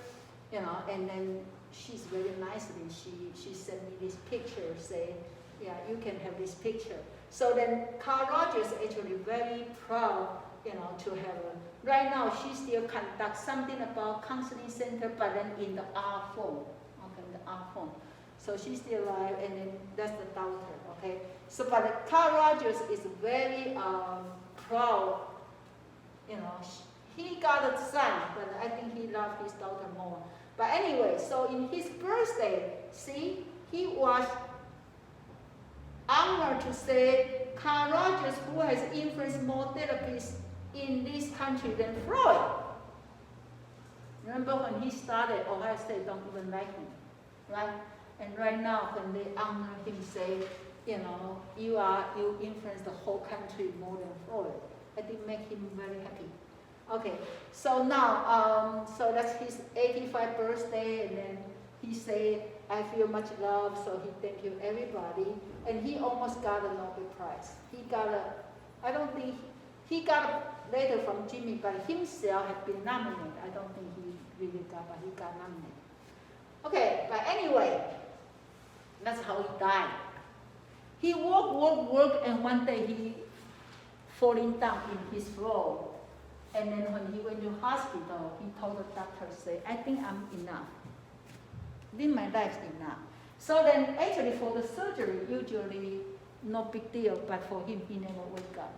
and then she's very nicely, she sent me this picture, say, yeah, you can have this picture. So then Carl Rogers actually very proud, to have right now she still conducts something about counseling center, but then in the art form, in the art form. So she's still alive, and then that's the daughter, okay? So, but Carl Rogers is very proud, he got a son, but I think he loved his daughter more. But anyway, so in his birthday, see, he was honored to say Carl Rogers, who has influenced more therapists in this country than Freud. Remember when he started, Ohio State don't even like him, right? And right now, when they honor him, say, you influence the whole country more than Freud. I think make him very happy. Okay, so now, so that's his 85th birthday, and then he said, I feel much love, so he thank you everybody, and he almost got a Nobel Prize. He got I don't think, He got a letter from Jimmy, but himself had been nominated. I don't think he really got, but he got nominated. Okay, but anyway, that's how he died. He worked, and one day he falling down in his floor. And then when he went to hospital, he told the doctor, say, I think I'm enough. I think my life's enough. So then actually for the surgery, usually no big deal, but for him, he never wake up.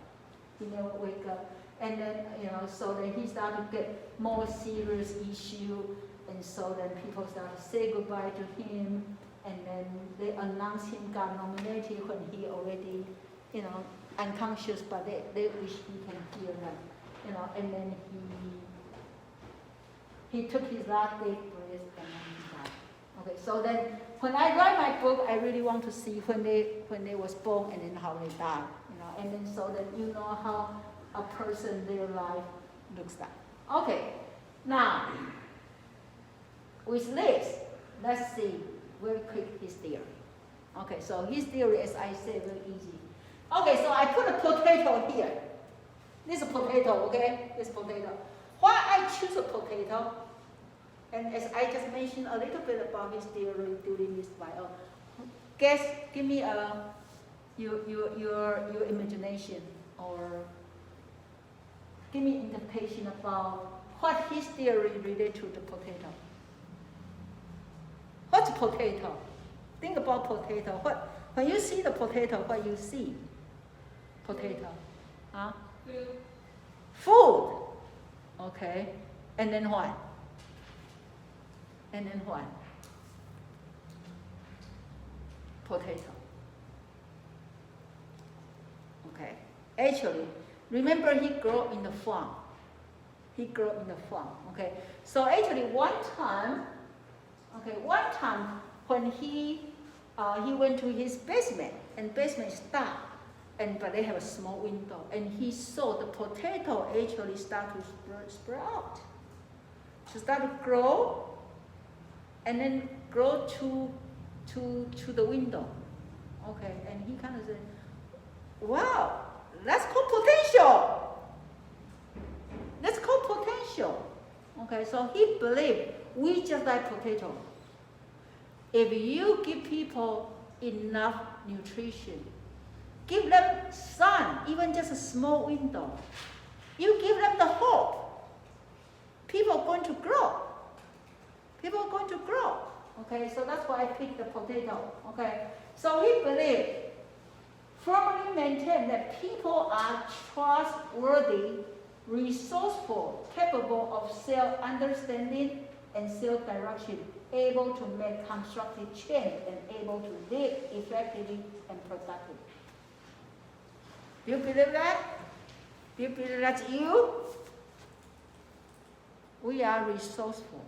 He never wake up. And then, so then he started to get more serious issue. And so then people started to say goodbye to him. And then they announced him got nominated when he already, unconscious, but they wish he can hear them. And then he took his last day breath and then he died. Okay, so then when I write my book, I really want to see when they was born and then how they died. And then so that you know how a person, their life looks like. Okay, now with this, let's see very quick his theory. Okay, so his theory, as I said, very easy. Okay, so I put a potato here. This is a potato, okay? This potato. Why I choose a potato? And as I just mentioned a little bit about his theory during this bio, guess, give me your imagination, or give me interpretation about what his theory related to the potato. What's potato? Think about potato. When you see the potato, what you see? Potato. Huh? Food. Food. Okay. And then what? And then what? Potato. Okay. Actually, remember he grew in the farm. He grew in the farm. Okay. So actually one time when he went to his basement, and basement is dark, but they have a small window, and he saw the potato actually start to spread out. To start to grow, and then grow to the window. Okay, and he kind of said, wow, that's called potential. That's called potential. Okay, so he believed we just like potato. If you give people enough nutrition, give them sun, even just a small window, you give them the hope, people are going to grow. People are going to grow. Okay, so that's why I picked the potato. Okay, so he believed, firmly maintained that people are trustworthy, resourceful, capable of self-understanding and self-direction, able to make constructive change, and able to live effectively and productively. Do you believe that? Do you believe that's you? We are resourceful.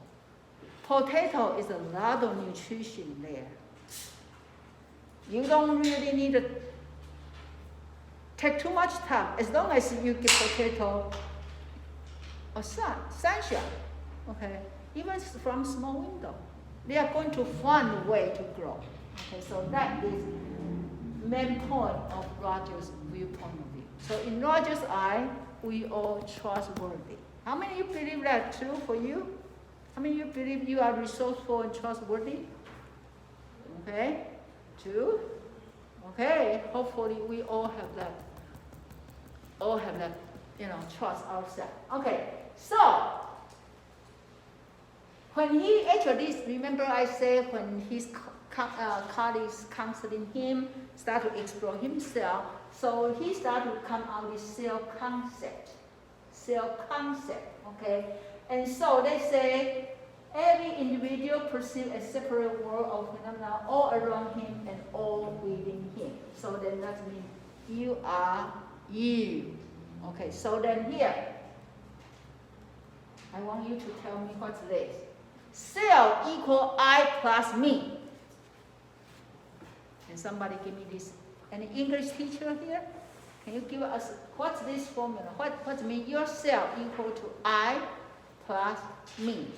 Potato is a lot of nutrition there. You don't really need to take too much time, as long as you give potato a sunshine, okay? Even from small window, they are going to find a way to grow. Okay, so that is main point of Roger's viewpoint of view. So in Roger's eye, we all trustworthy. How many of you believe that true for you? How many of you believe you are resourceful and trustworthy? Okay, 2. Okay, hopefully we all have that. Trust ourselves. Okay, so when he actually, remember I said when his colleagues counseling him, start to explore himself, so he started to come out with self-concept, okay? And so they say every individual perceives a separate world of phenomena all around him and all within him. So then that means you are you. Okay, so then here, I want you to tell me what's this. Self equal I plus me. Can somebody give me this? Any English teacher here? Can you give us, what's this formula? What mean yourself equal to I plus me?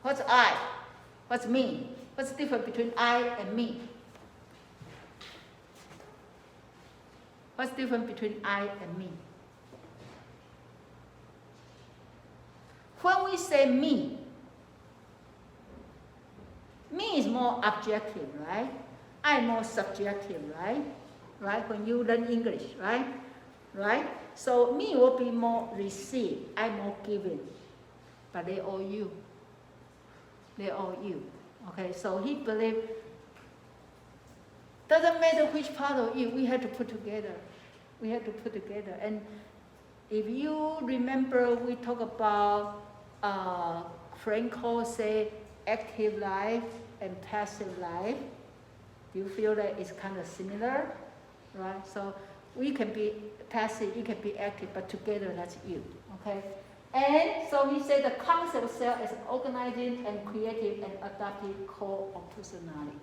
What's I? What's me? What's the difference between I and me? What's the difference between I and me? When we say me is more objective, right? I more subjective, right? Right? When you learn English, right? Right? So me will be more receive, I more giving. But they all you. They all you. Okay, so he believed doesn't matter which part of you, we have to put together. We have to put together. And if you remember, we talk about Franco say active life and passive life. Do you feel that it's kind of similar? Right? So we can be passive, you can be active, but together that's you. Okay? And so he said the concept of self is organizing and creative and adaptive core of personality.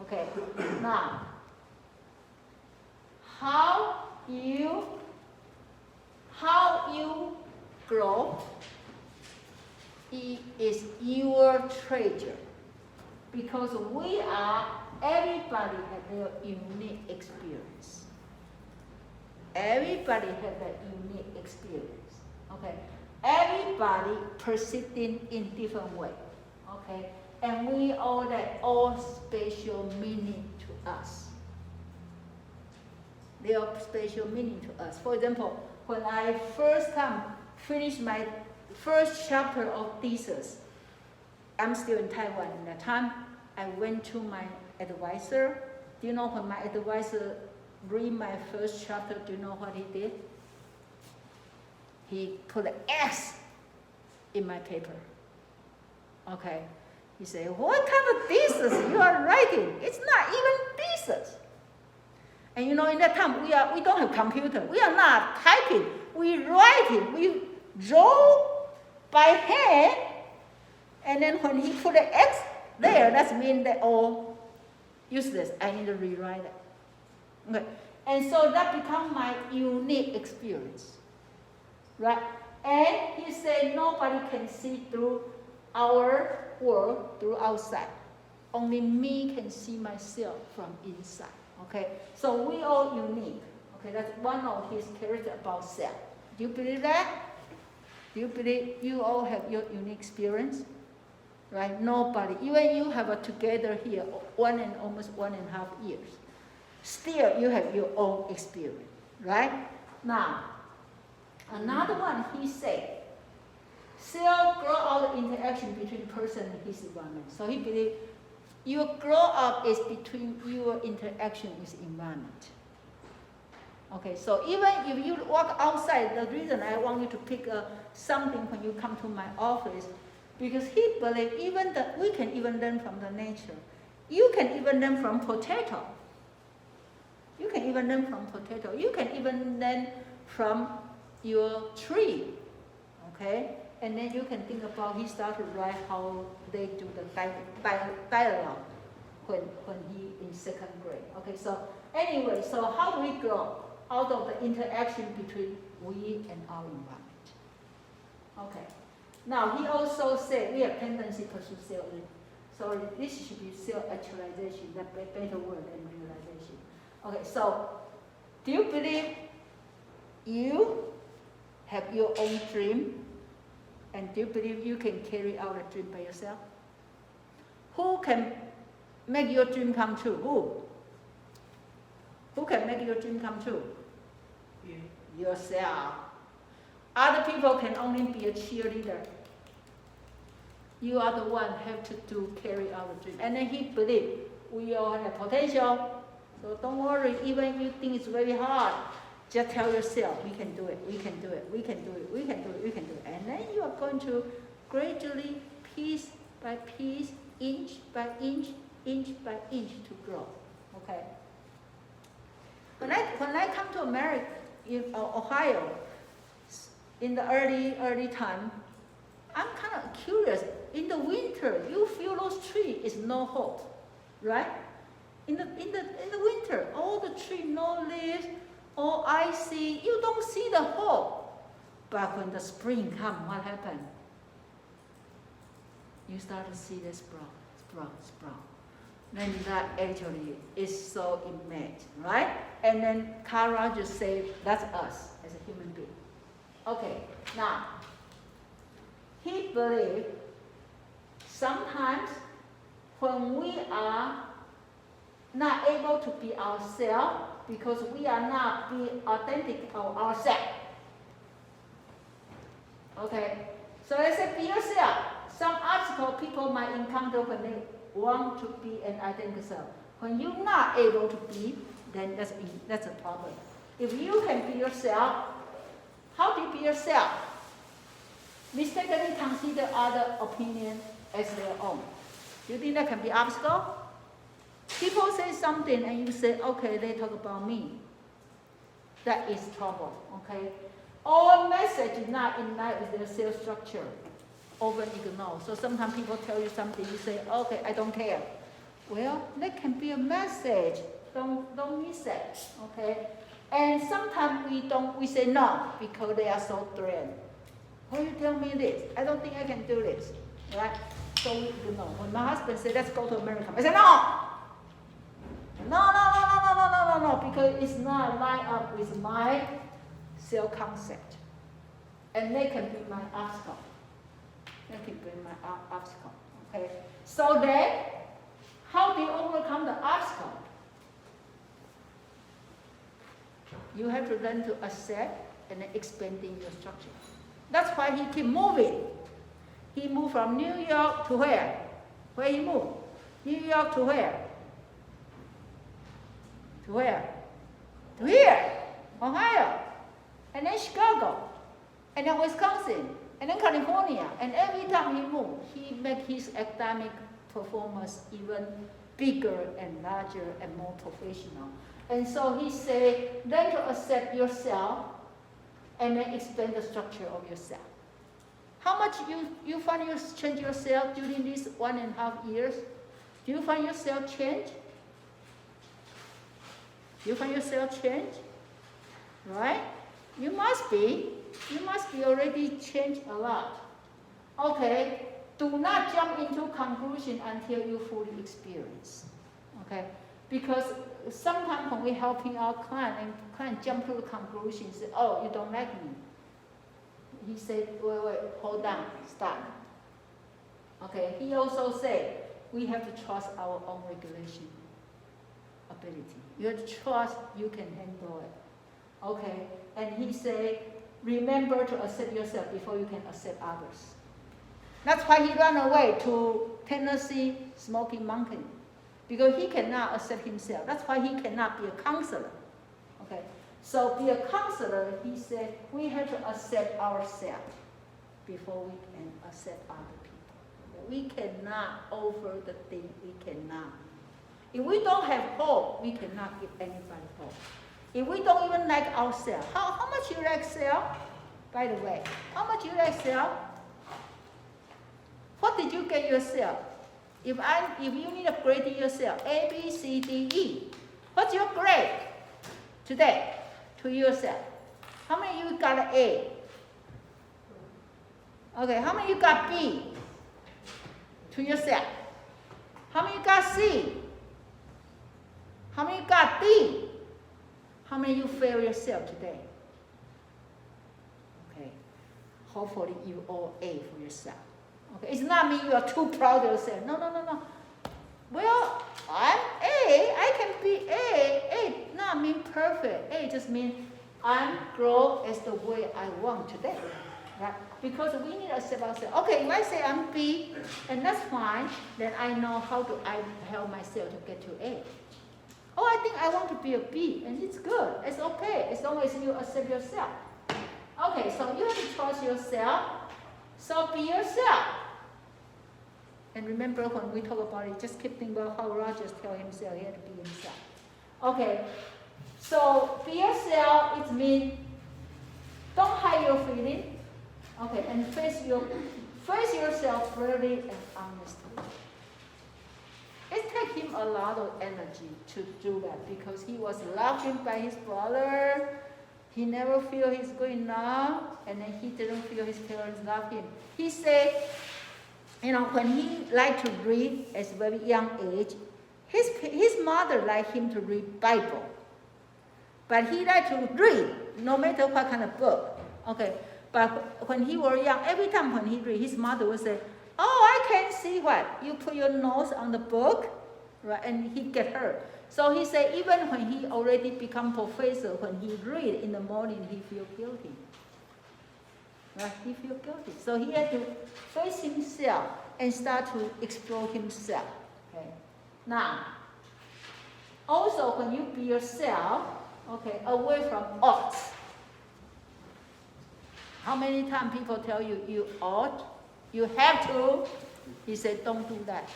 Okay, now, how you grow is your treasure, because everybody has their unique experience. Everybody has that unique experience. Okay, everybody perceiving in different way. Okay. And we owe that all special meaning to us. They are special meaning to us. For example, when I first time finished my first chapter of thesis, I'm still in Taiwan at that time. I went to my advisor. Do you know when my advisor read my first chapter, do you know what he did? He put an X in my paper. Okay. He said, what kind of thesis you are writing? It's not even thesis. And you know, in that time, we don't have computer. We are not typing. We writing. We draw by hand. And then when he put an X there, that means that all useless. I need to rewrite it. Okay. And so that becomes my unique experience. Right? And he said nobody can see through our world through outside. Only me can see myself from inside. Okay, so we all unique. Okay, that's one of his character about self. Do you believe that? Do you believe you all have your unique experience? Right? Nobody, even you have a together here almost 1.5 years. Still, you have your own experience. Right? Now, another one he said. Self grow out of interaction between person and his environment. So he believes your grow up is between your interaction with environment. Okay, so even if you walk outside, the reason I want you to pick something when you come to my office, because he believes even that we can even learn from the nature. You can even learn from potato. You can even learn from potato. You can even learn from your tree. Okay? And then you can think about, he started to write how they do the dialogue when he in 2nd grade. Okay, so anyway, so how do we grow out of the interaction between we and our environment? Okay. Now he also said we have tendency to pursue self. So this should be self-actualization, the better word than realization. Okay, so do you believe you have your own dream? And do you believe you can carry out a dream by yourself? Who can make your dream come true? Who? Who can make your dream come true? You. Yourself. Other people can only be a cheerleader. You are the one who have to carry out the dream. And then he believed we all have potential. So don't worry, even if you think it's very hard, just tell yourself, we can do it, we can do it, we can do it, we can do it, we can do it. And then you are going to gradually, piece by piece, inch by inch, inch by inch to grow. Okay? When I come to America, in Ohio, in the early time, I'm kind of curious. In the winter, you feel those trees is no hope, right? In the winter, all the tree, no leaves, all icy, you don't see the hope. But when the spring comes, what happens? You start to see the sprout. then that actually is so immense, right? And then Carl Rogers say that's us as a human being. Okay, now he believed sometimes when we are not able to be ourselves because we are not being authentic of ourselves. Okay, so let's say be yourself. Some obstacle people might encounter when they want to be an identical self. When you're not able to be, then that's a problem. If you can be yourself, how do you be yourself? Mistakenly consider other opinion as their own. Do you think that can be obstacle? People say something and you say, okay, they talk about me. That is trouble, okay? All message is not in line with their cell structure. Over and ignore. So sometimes people tell you something, you say, okay, I don't care. Well, that can be a message. Don't miss it, okay? And sometimes we say no because they are so threatened. Why you tell me this? I don't think I can do this, right? So we ignore. When my husband said, let's go to America, I said, no! No, because it's not lined up with my self-concept. And they can be my obstacle. That can be my obstacle. Okay. So then, how do you overcome the obstacle? You have to learn to accept and then expanding your structure. That's why he keep moving. He moved from New York to where? Where he moved? New York to where? To where? To here, Ohio, and then Chicago, and then Wisconsin, and then California. And every time he moved, he made his academic performance even bigger and larger and more professional. And so he said, learn to accept yourself and then expand the structure of yourself. How much you find you change yourself during these 1.5 years? Do you find yourself change? Do you find yourself change? Right? You must be already changed a lot. Okay, do not jump into conclusion until you fully experience. Okay, because sometimes when we're helping our client and client jump to the conclusion, say, oh, you don't like me. He said, wait, hold on, stop. Okay, he also said, we have to trust our own regulation ability. You have to trust you can handle it. Okay, and he said, remember to accept yourself before you can accept others. That's why he ran away to Tennessee Smoky Mountain, because he cannot accept himself. That's why he cannot be a counselor. Okay, so be a counselor, he said, we have to accept ourselves before we can accept other people. We cannot offer the thing we cannot. If we don't have hope, we cannot give anybody hope. If we don't even like ourselves, how much you like self? By the way, how much you like self? What did you get yourself? If you need a grade in yourself, A, B, C, D, E, what's your grade today to yourself? How many of you got an A? Okay, how many of you got B to yourself? How many of you got C? How many of you got D? How many of you fail yourself today? Okay, hopefully you all A for yourself. Okay, it's not mean you are too proud of yourself. No. Well, I'm A. I can be A. A not mean perfect. A just means I'm grow as the way I want today, right? Because we need to accept ourselves. Okay, if I say I'm B, and that's fine, then I know how do I help myself to get to A. Oh, I think I want to be a B, and it's good. It's okay, as long as you accept yourself. Okay, so you have to trust yourself. So be yourself. And remember when we talk about it, just keep thinking about how Rogers tell himself he had to be himself. Okay, so be yourself, it means don't hide your feeling. Okay, and face yourself freely and honestly. It takes him a lot of energy to do that because he was loved by his brother. He never feel he's good enough, and then he didn't feel his parents love him. He said, when he liked to read at a very young age, His mother liked him to read Bible, but he liked to read no matter what kind of book. Okay, but when he was young, every time when he read, his mother would say, "Oh, I can see what you put your nose on the book," right? And he get hurt. So he said, even when he already become professor, when he read in the morning, he feel guilty. Right? He feel guilty. So he had to face himself and start to explore himself. Okay. Now, also when you be yourself, okay, away from ought. How many times people tell you you ought, you have to? He said, don't do that.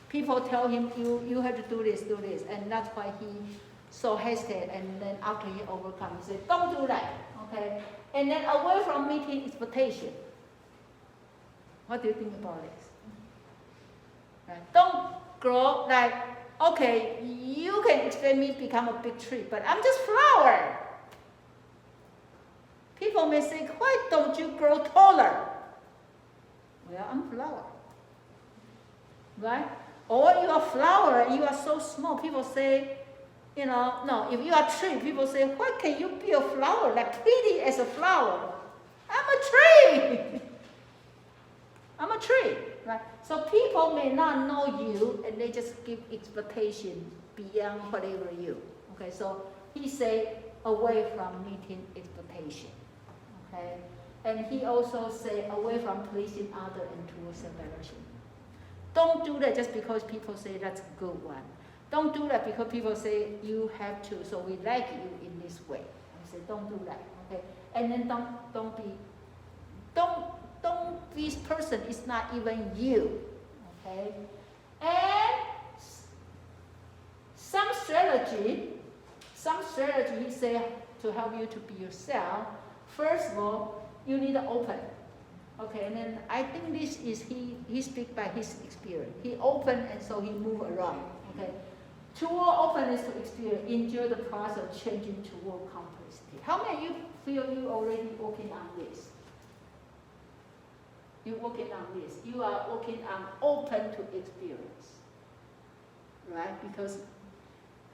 People tell him you have to do this, and that's why he so hesitant. And then after he overcome, he said, don't do that. Okay. And then away from meeting expectation. What do you think about this? Right. Don't grow like, okay, you can expect me to become a big tree, but I'm just flower. People may say, why don't you grow taller? Well, I'm flower. Right? Or you are flower and you are so small. People say, no, if you are a tree, people say, why can you be a flower, like pretty as a flower? I'm a tree. I'm a tree, right? So people may not know you, and they just give expectation beyond whatever you. Okay, so he said, away from meeting expectation. Okay, and he also said, away from pleasing others and towards salvation. Don't do that just because people say that's a good one. Don't do that because people say you have to, so we like you in this way. I say, don't do that, okay? And then don't be this person is not even you, okay? And some strategy he said to help you to be yourself. First of all, you need to open. Okay, and then I think this is he speaks by his experience. He opened and so he moved around. Okay. Toward openness to experience, enjoy the process of changing toward complexity. How many of you feel you already working on this? You're working on this. You are working on open to experience. Right? Because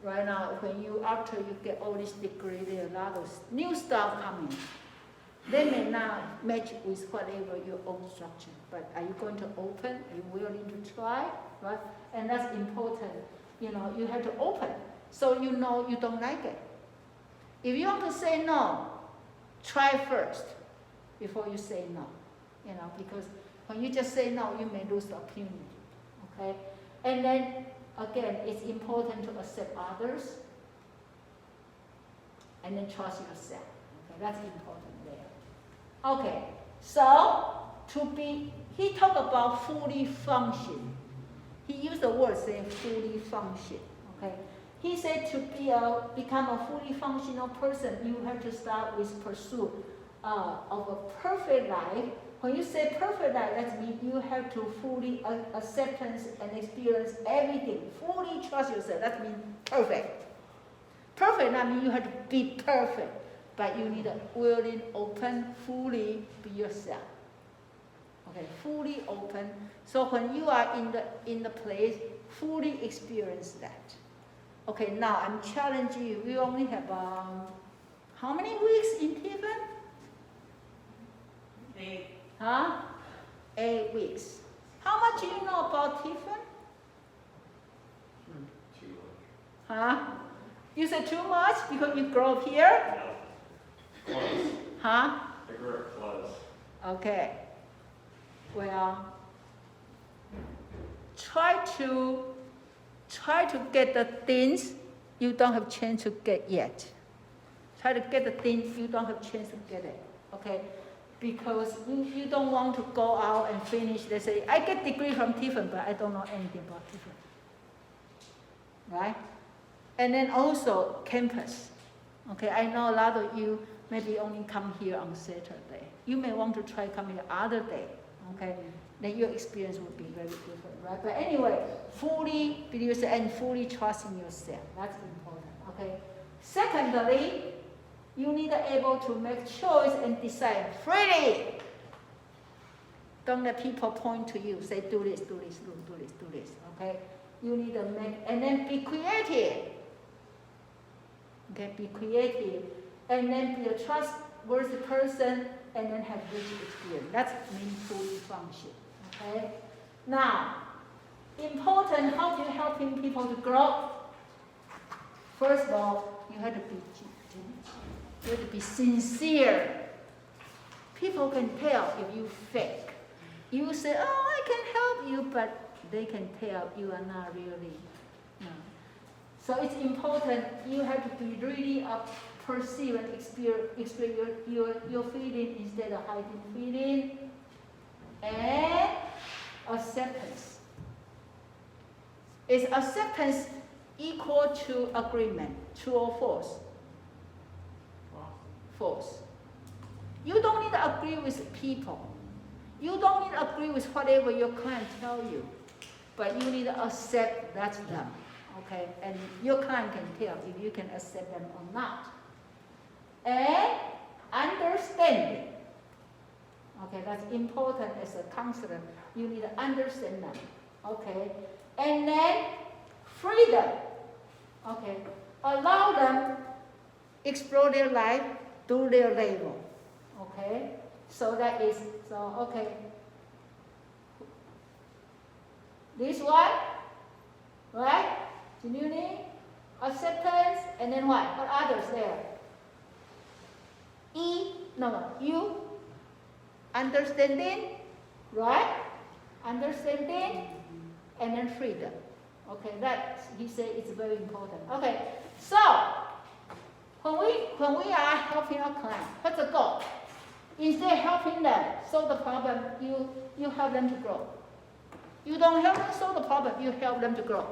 right now, after you get all this degree, there are a lot of new stuff coming. They may not match with whatever your own structure, but are you going to open? Are you willing to try? Right? And that's important. You have to open, so you know you don't like it. If you want to say no, try first before you say no. Because when you just say no, you may lose the opportunity. Okay? And then, again, it's important to accept others and then trust yourself. Okay? That's important there. Okay, so he talked about fully function. He used the word saying fully function. Okay, he said to become a fully functional person, you have to start with pursuit of a perfect life. When you say perfect life, that means you have to fully acceptance and experience everything. Fully trust yourself. That means perfect. Perfect, that means you have to be perfect. But you need a willing, open, fully be yourself. Okay, fully open. So when you are in the place, fully experience that. Okay, now I'm challenging you. We only have how many weeks in Tiffin? 8. Huh? 8 weeks. How much do you know about Tiffin? Too much. Huh? You said too much because you grew up here? No. Close. Huh? I grew up close. Okay. Well, try to get the things you don't have chance to get yet. Try to get the things you don't have chance to get it. Okay? Because you don't want to go out and finish. They say, I get degree from Tiffin, but I don't know anything about Tiffin. Right? And then also campus. Okay, I know a lot of you maybe only come here on Saturday. You may want to try coming other day. Okay, then your experience will be very different, right? But anyway, fully believe yourself and fully trusting yourself. That's important. Okay. Secondly, you need to be able to make choice and decide freely. Don't let people point to you, say do this, do this, do this, do this. Okay. You need to make, and then be creative. Okay, be creative, and then be a trustworthy person, and then have rich experience. That's meaningful function. Okay. Now, important. How do you helping people to grow? First of all, you have to be sincere. People can tell if you fake. You say, "Oh, I can help you," but they can tell you are not really. No. So it's important. You have to be really perceive and experience your feeling instead of hiding feeling, and acceptance. Is acceptance equal to agreement? True or false? False. You don't need to agree with people. You don't need to agree with whatever your client tell you, but you need to accept that's them. Okay, and your client can tell if you can accept them or not. And understanding. Okay, that's important as a counselor. You need to understand them. Okay, and then freedom. Okay, allow them explore their life, do their level. Okay, so that is okay. This one, right? Genuine, acceptance, and then what? What others there? You. Understanding, right? Understanding, and then freedom. Okay, that he said it's very important. Okay, so when we are helping our client, what's the goal? Instead of helping them solve the problem, you help them to grow. You don't help them solve the problem, you help them to grow.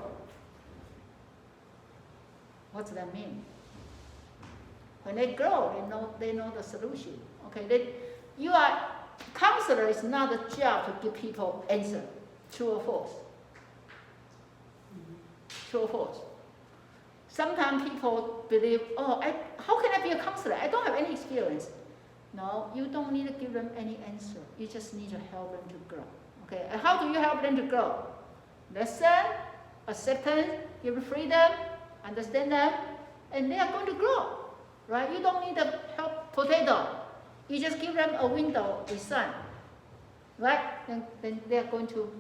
What does that mean? When they grow, they know the solution. Okay, counselor is not a job to give people answer, true or false. True or false. Sometimes people believe, how can I be a counselor? I don't have any experience. No, you don't need to give them any answer. You just need to help them to grow. Okay, and how do you help them to grow? Listen, acceptance, give them freedom, understand them, and they are going to grow. Right? You don't need to help potato. You just give them a window with sun. Right? Then they are going to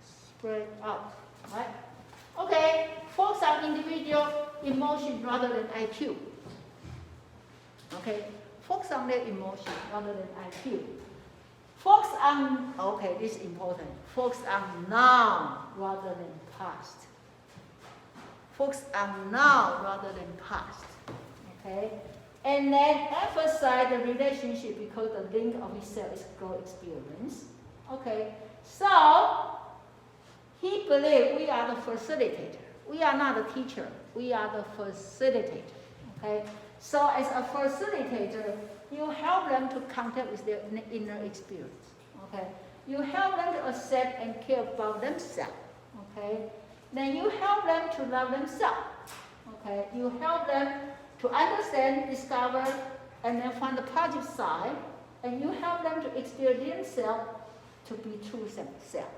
spread out. Right? Okay, focus on individual emotion rather than IQ. Okay, focus on their emotion rather than IQ. Focus on, okay, this is important. Focus on now rather than past. Focus on now rather than past. Okay? And then emphasize the relationship because the link of itself is growth experience. Okay? So, he believes we are the facilitator. We are not the teacher. We are the facilitator. Okay? So, as a facilitator, you help them to contact with their inner experience. Okay? You help them to accept and care about themselves. Okay? Then you help them to love themselves. Okay? You help them to understand, discover, and then find the positive side, and you help them to experience themselves to be true self.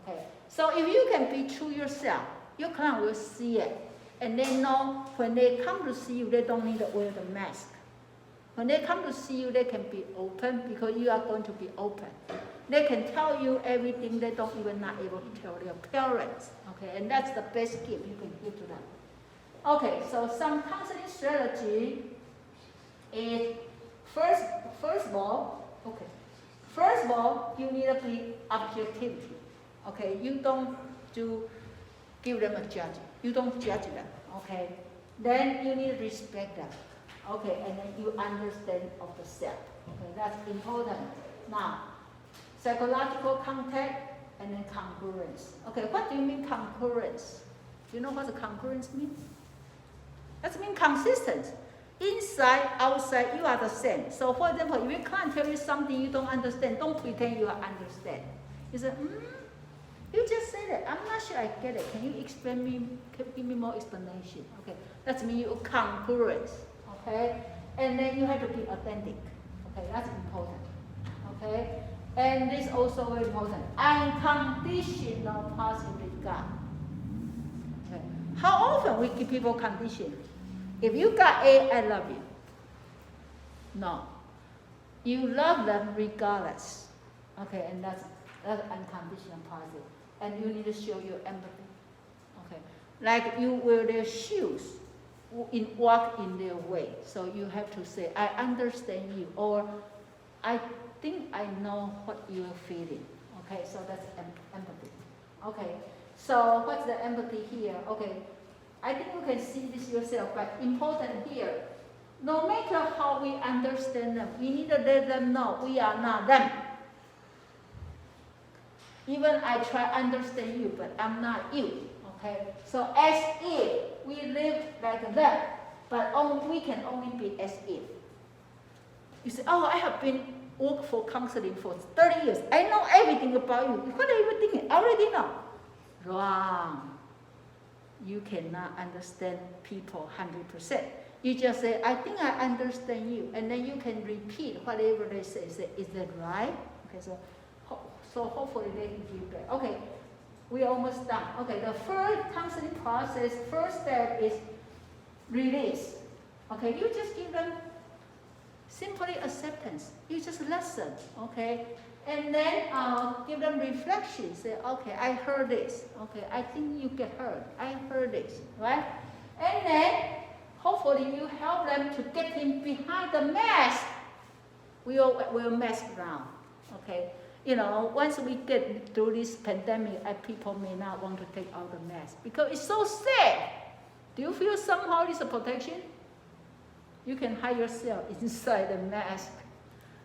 Okay? So if you can be true yourself, your client will see it, and they know when they come to see you, they don't need to wear the mask. When they come to see you, they can be open because you are going to be open. They can tell you everything they don't even not able to tell their parents. Okay, and that's the best gift you can give to them. Okay, so some counseling strategy is first of all, you need to be objectivity. Okay, you don't give them a judge. You don't judge them. Okay, then you need to respect them. Okay, and then you understand of the self. Okay, that's important. Now, psychological contact and then congruence. Okay, what do you mean congruence? Do you know what the congruence means? That means consistent. Inside, outside, you are the same. So, for example, if your client tells you something you don't understand, don't pretend you understand. You say, you just said it. I'm not sure I get it. Can you explain me? Give me more explanation. Okay, that means you congruence. Okay, and then you have to be authentic. Okay, that's important. Okay, and this also very important. Unconditional positive regard. we give people condition. If you got A, I love you. No. You love them regardless. Okay, and that's unconditional positive. And you need to show your empathy. Okay. Like you wear their shoes, walk in their way. So you have to say, I understand you, or I think I know what you are feeling. Okay, so that's empathy. Okay, so what's the empathy here? Okay, I think you can see this yourself, but important here, no matter how we understand them, we need to let them know we are not them. Even I try to understand you, but I'm not you. Okay, so as if we live like them, but we can only be as if. You say, oh, I have been work for counseling for 30 years. I know everything about you. What are you thinking? I already know. Wrong. You cannot understand people 100%. You just say, I think I understand you. And then you can repeat whatever they say. Say, is that right? Okay, so hopefully they can give back. Okay, we're almost done. Okay, the first counseling process, first step is release. Okay, you just give them simply acceptance. You just listen, okay? And then give them reflection. Say, okay, I heard this. Okay, I think you get hurt. I heard this, right? And then hopefully you help them to get him behind the mask. We'll mess around, okay? You know, once we get through this pandemic, people may not want to take out the mask because it's so safe. Do you feel somehow it's a protection? You can hide yourself inside the mask.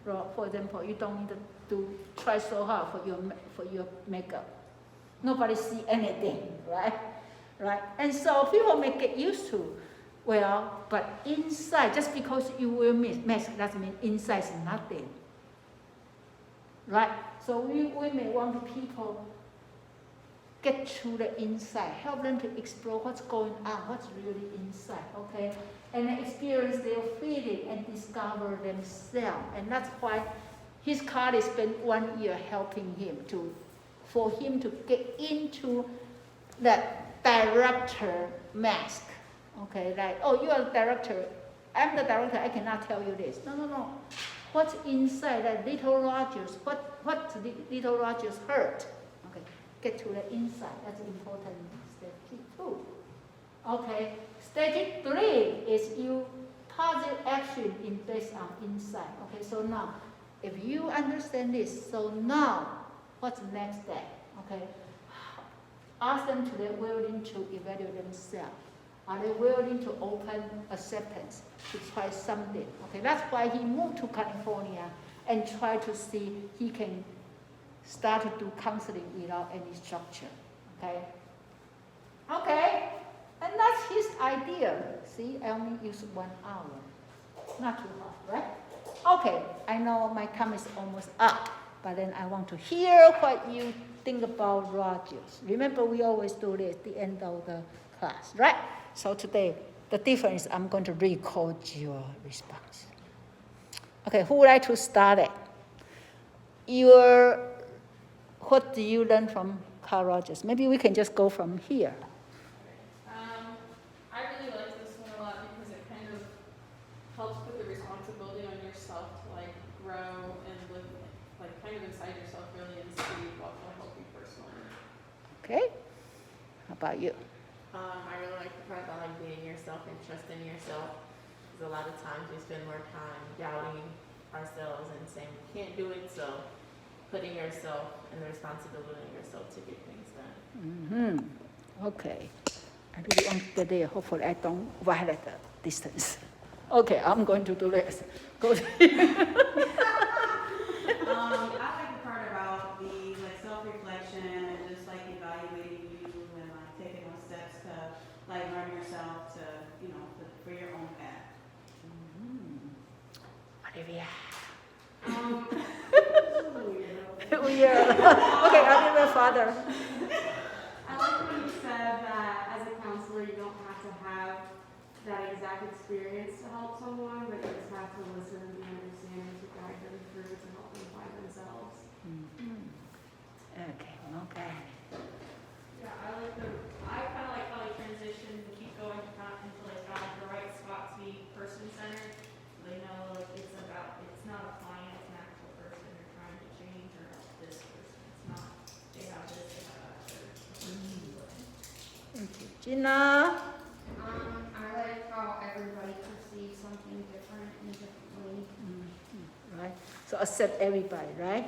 For example, you don't need to try so hard for your makeup. Nobody see anything, right? Right? And so people may get used to, well, but inside, just because you wear mask doesn't mean inside is nothing. Right? So we may want people get to the inside, help them to explore what's going on, what's really inside, okay? And experience their feeling and discover themselves. And that's why his colleague spent 1 year helping him for him to get into that director mask. Okay, like, oh, you are the director. I'm the director, I cannot tell you this. No. What's inside that little Rogers? What little Rogers hurt? Okay, get to the inside. That's important. Stage 2. Okay, stage 3 is you positive action based on insight. Okay, so now, if you understand this, so now, what's the next step? Okay, ask them to be willing to evaluate themselves. Are they willing to open acceptance to try something? Okay, that's why he moved to California and tried to see he can start to do counseling without any structure. Okay? Okay, and that's his idea. See, I only used 1 hour. Not too hard, right? Okay, I know my time is almost up, but then I want to hear what you think about Rogers. Remember, we always do this at the end of the class, right? So today, the difference, I'm going to record your response. Okay, who would like to start it? What do you learn from Carl Rogers? Maybe we can just go from here. I really like this one a lot because it kind of helps put the responsibility on yourself to like grow and live like kind of inside yourself really and see what will help you personally. Okay, how about you? I really like the part about like being yourself and trusting yourself. Because a lot of times we spend more time doubting ourselves and saying we can't do it. So putting yourself and the responsibility on yourself to get things done. Okay. I really want to get there. Hopefully I don't violate the distance. Okay, I'm going to do this. Go. I like the part about the like self-reflection and just like evaluating you and like taking those steps to like learn yourself to, you know, for your own path. Olivia. Weird. We are. Okay, Olivia's father. I like when you said that as a counselor, you don't have to have that exact experience to help someone, but you just have to listen and be understanding to guide them through to help them find themselves. Okay. Yeah, I kind of like how you transition and keep going Gina? I like how everybody perceives something different and differently. Right. So accept everybody, right?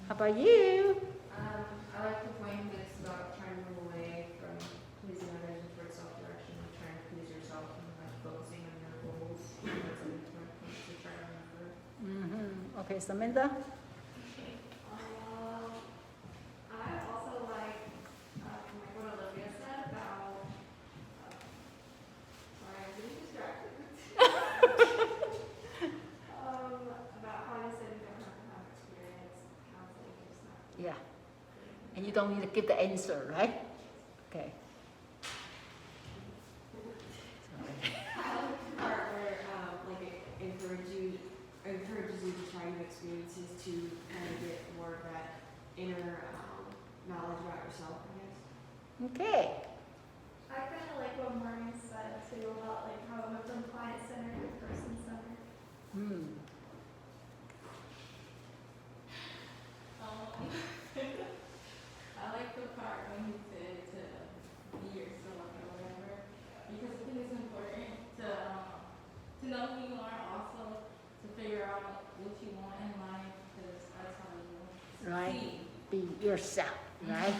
How about you? I like the point that it's about trying to move away from pleasing others and towards self-direction, and trying to please yourself and like focusing on your goals. That's an important point to try to remember. Okay, Samantha? I also like what Olivia said about. Sorry, I'm getting distracted. About how you said you don't have to have experience counseling, it's not. Yeah. And you don't need to give the answer, right? Okay. I like the part where, it encourages you to try new experiences to kind of get more of that inner, knowledge about yourself, I guess. Okay. I kind of like what Maureen said too about like how it went from client-centered to person-centered. I like the part when you said to be yourself or whatever, because I think it's important to know who you are, also to figure out what you want in life, because that's how you Right. succeed. Be yourself, right?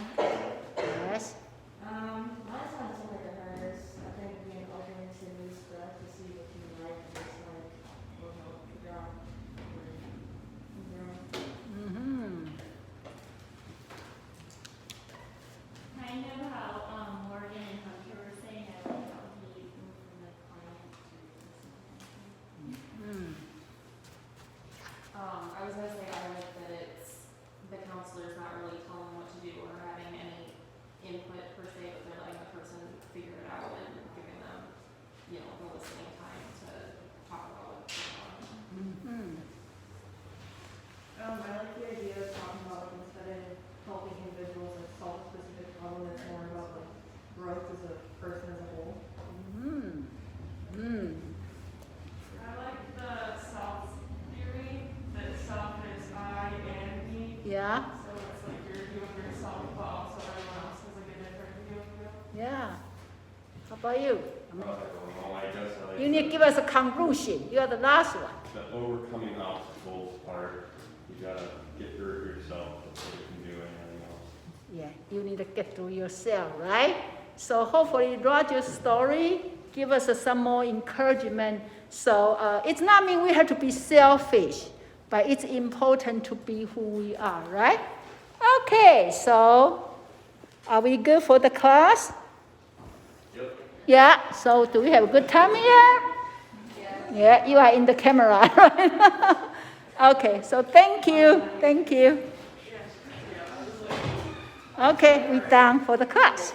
Yes. Mine sounds similar to hers. I think being open to new stuff to see what you like and dislike will help figure out where you're growing. Kind of how Morgan and Hunter were saying, I like how he moved from the client to person. I was gonna say I like that it's the counselor's not really telling them what to do or having any input per se, but they're letting the person figure it out and giving them, the listening time to talk about what's going on. I like the idea of talking about like instead of helping individuals like solve a specific problem, it's more about like growth as a person as a whole. I like the self theory, that self is I and me. Yeah. So it's like you're doing yourself, but also everyone else has like a different view of you. Yeah. How about you? I guess I like You need to give us a conclusion. You are the last one. the overcoming obstacles part. You gotta get through it yourself before you can do anything else. Yeah, you need to get through yourself, right? So hopefully Roger's story give us some more encouragement. So it's not mean we have to be selfish, but it's important to be who we are, right? Okay, so are we good for the class? Yep. Yeah, so do we have a good time here? Yeah, you are in the camera, right? Okay, so thank you. Thank you. Okay, we're done for the class.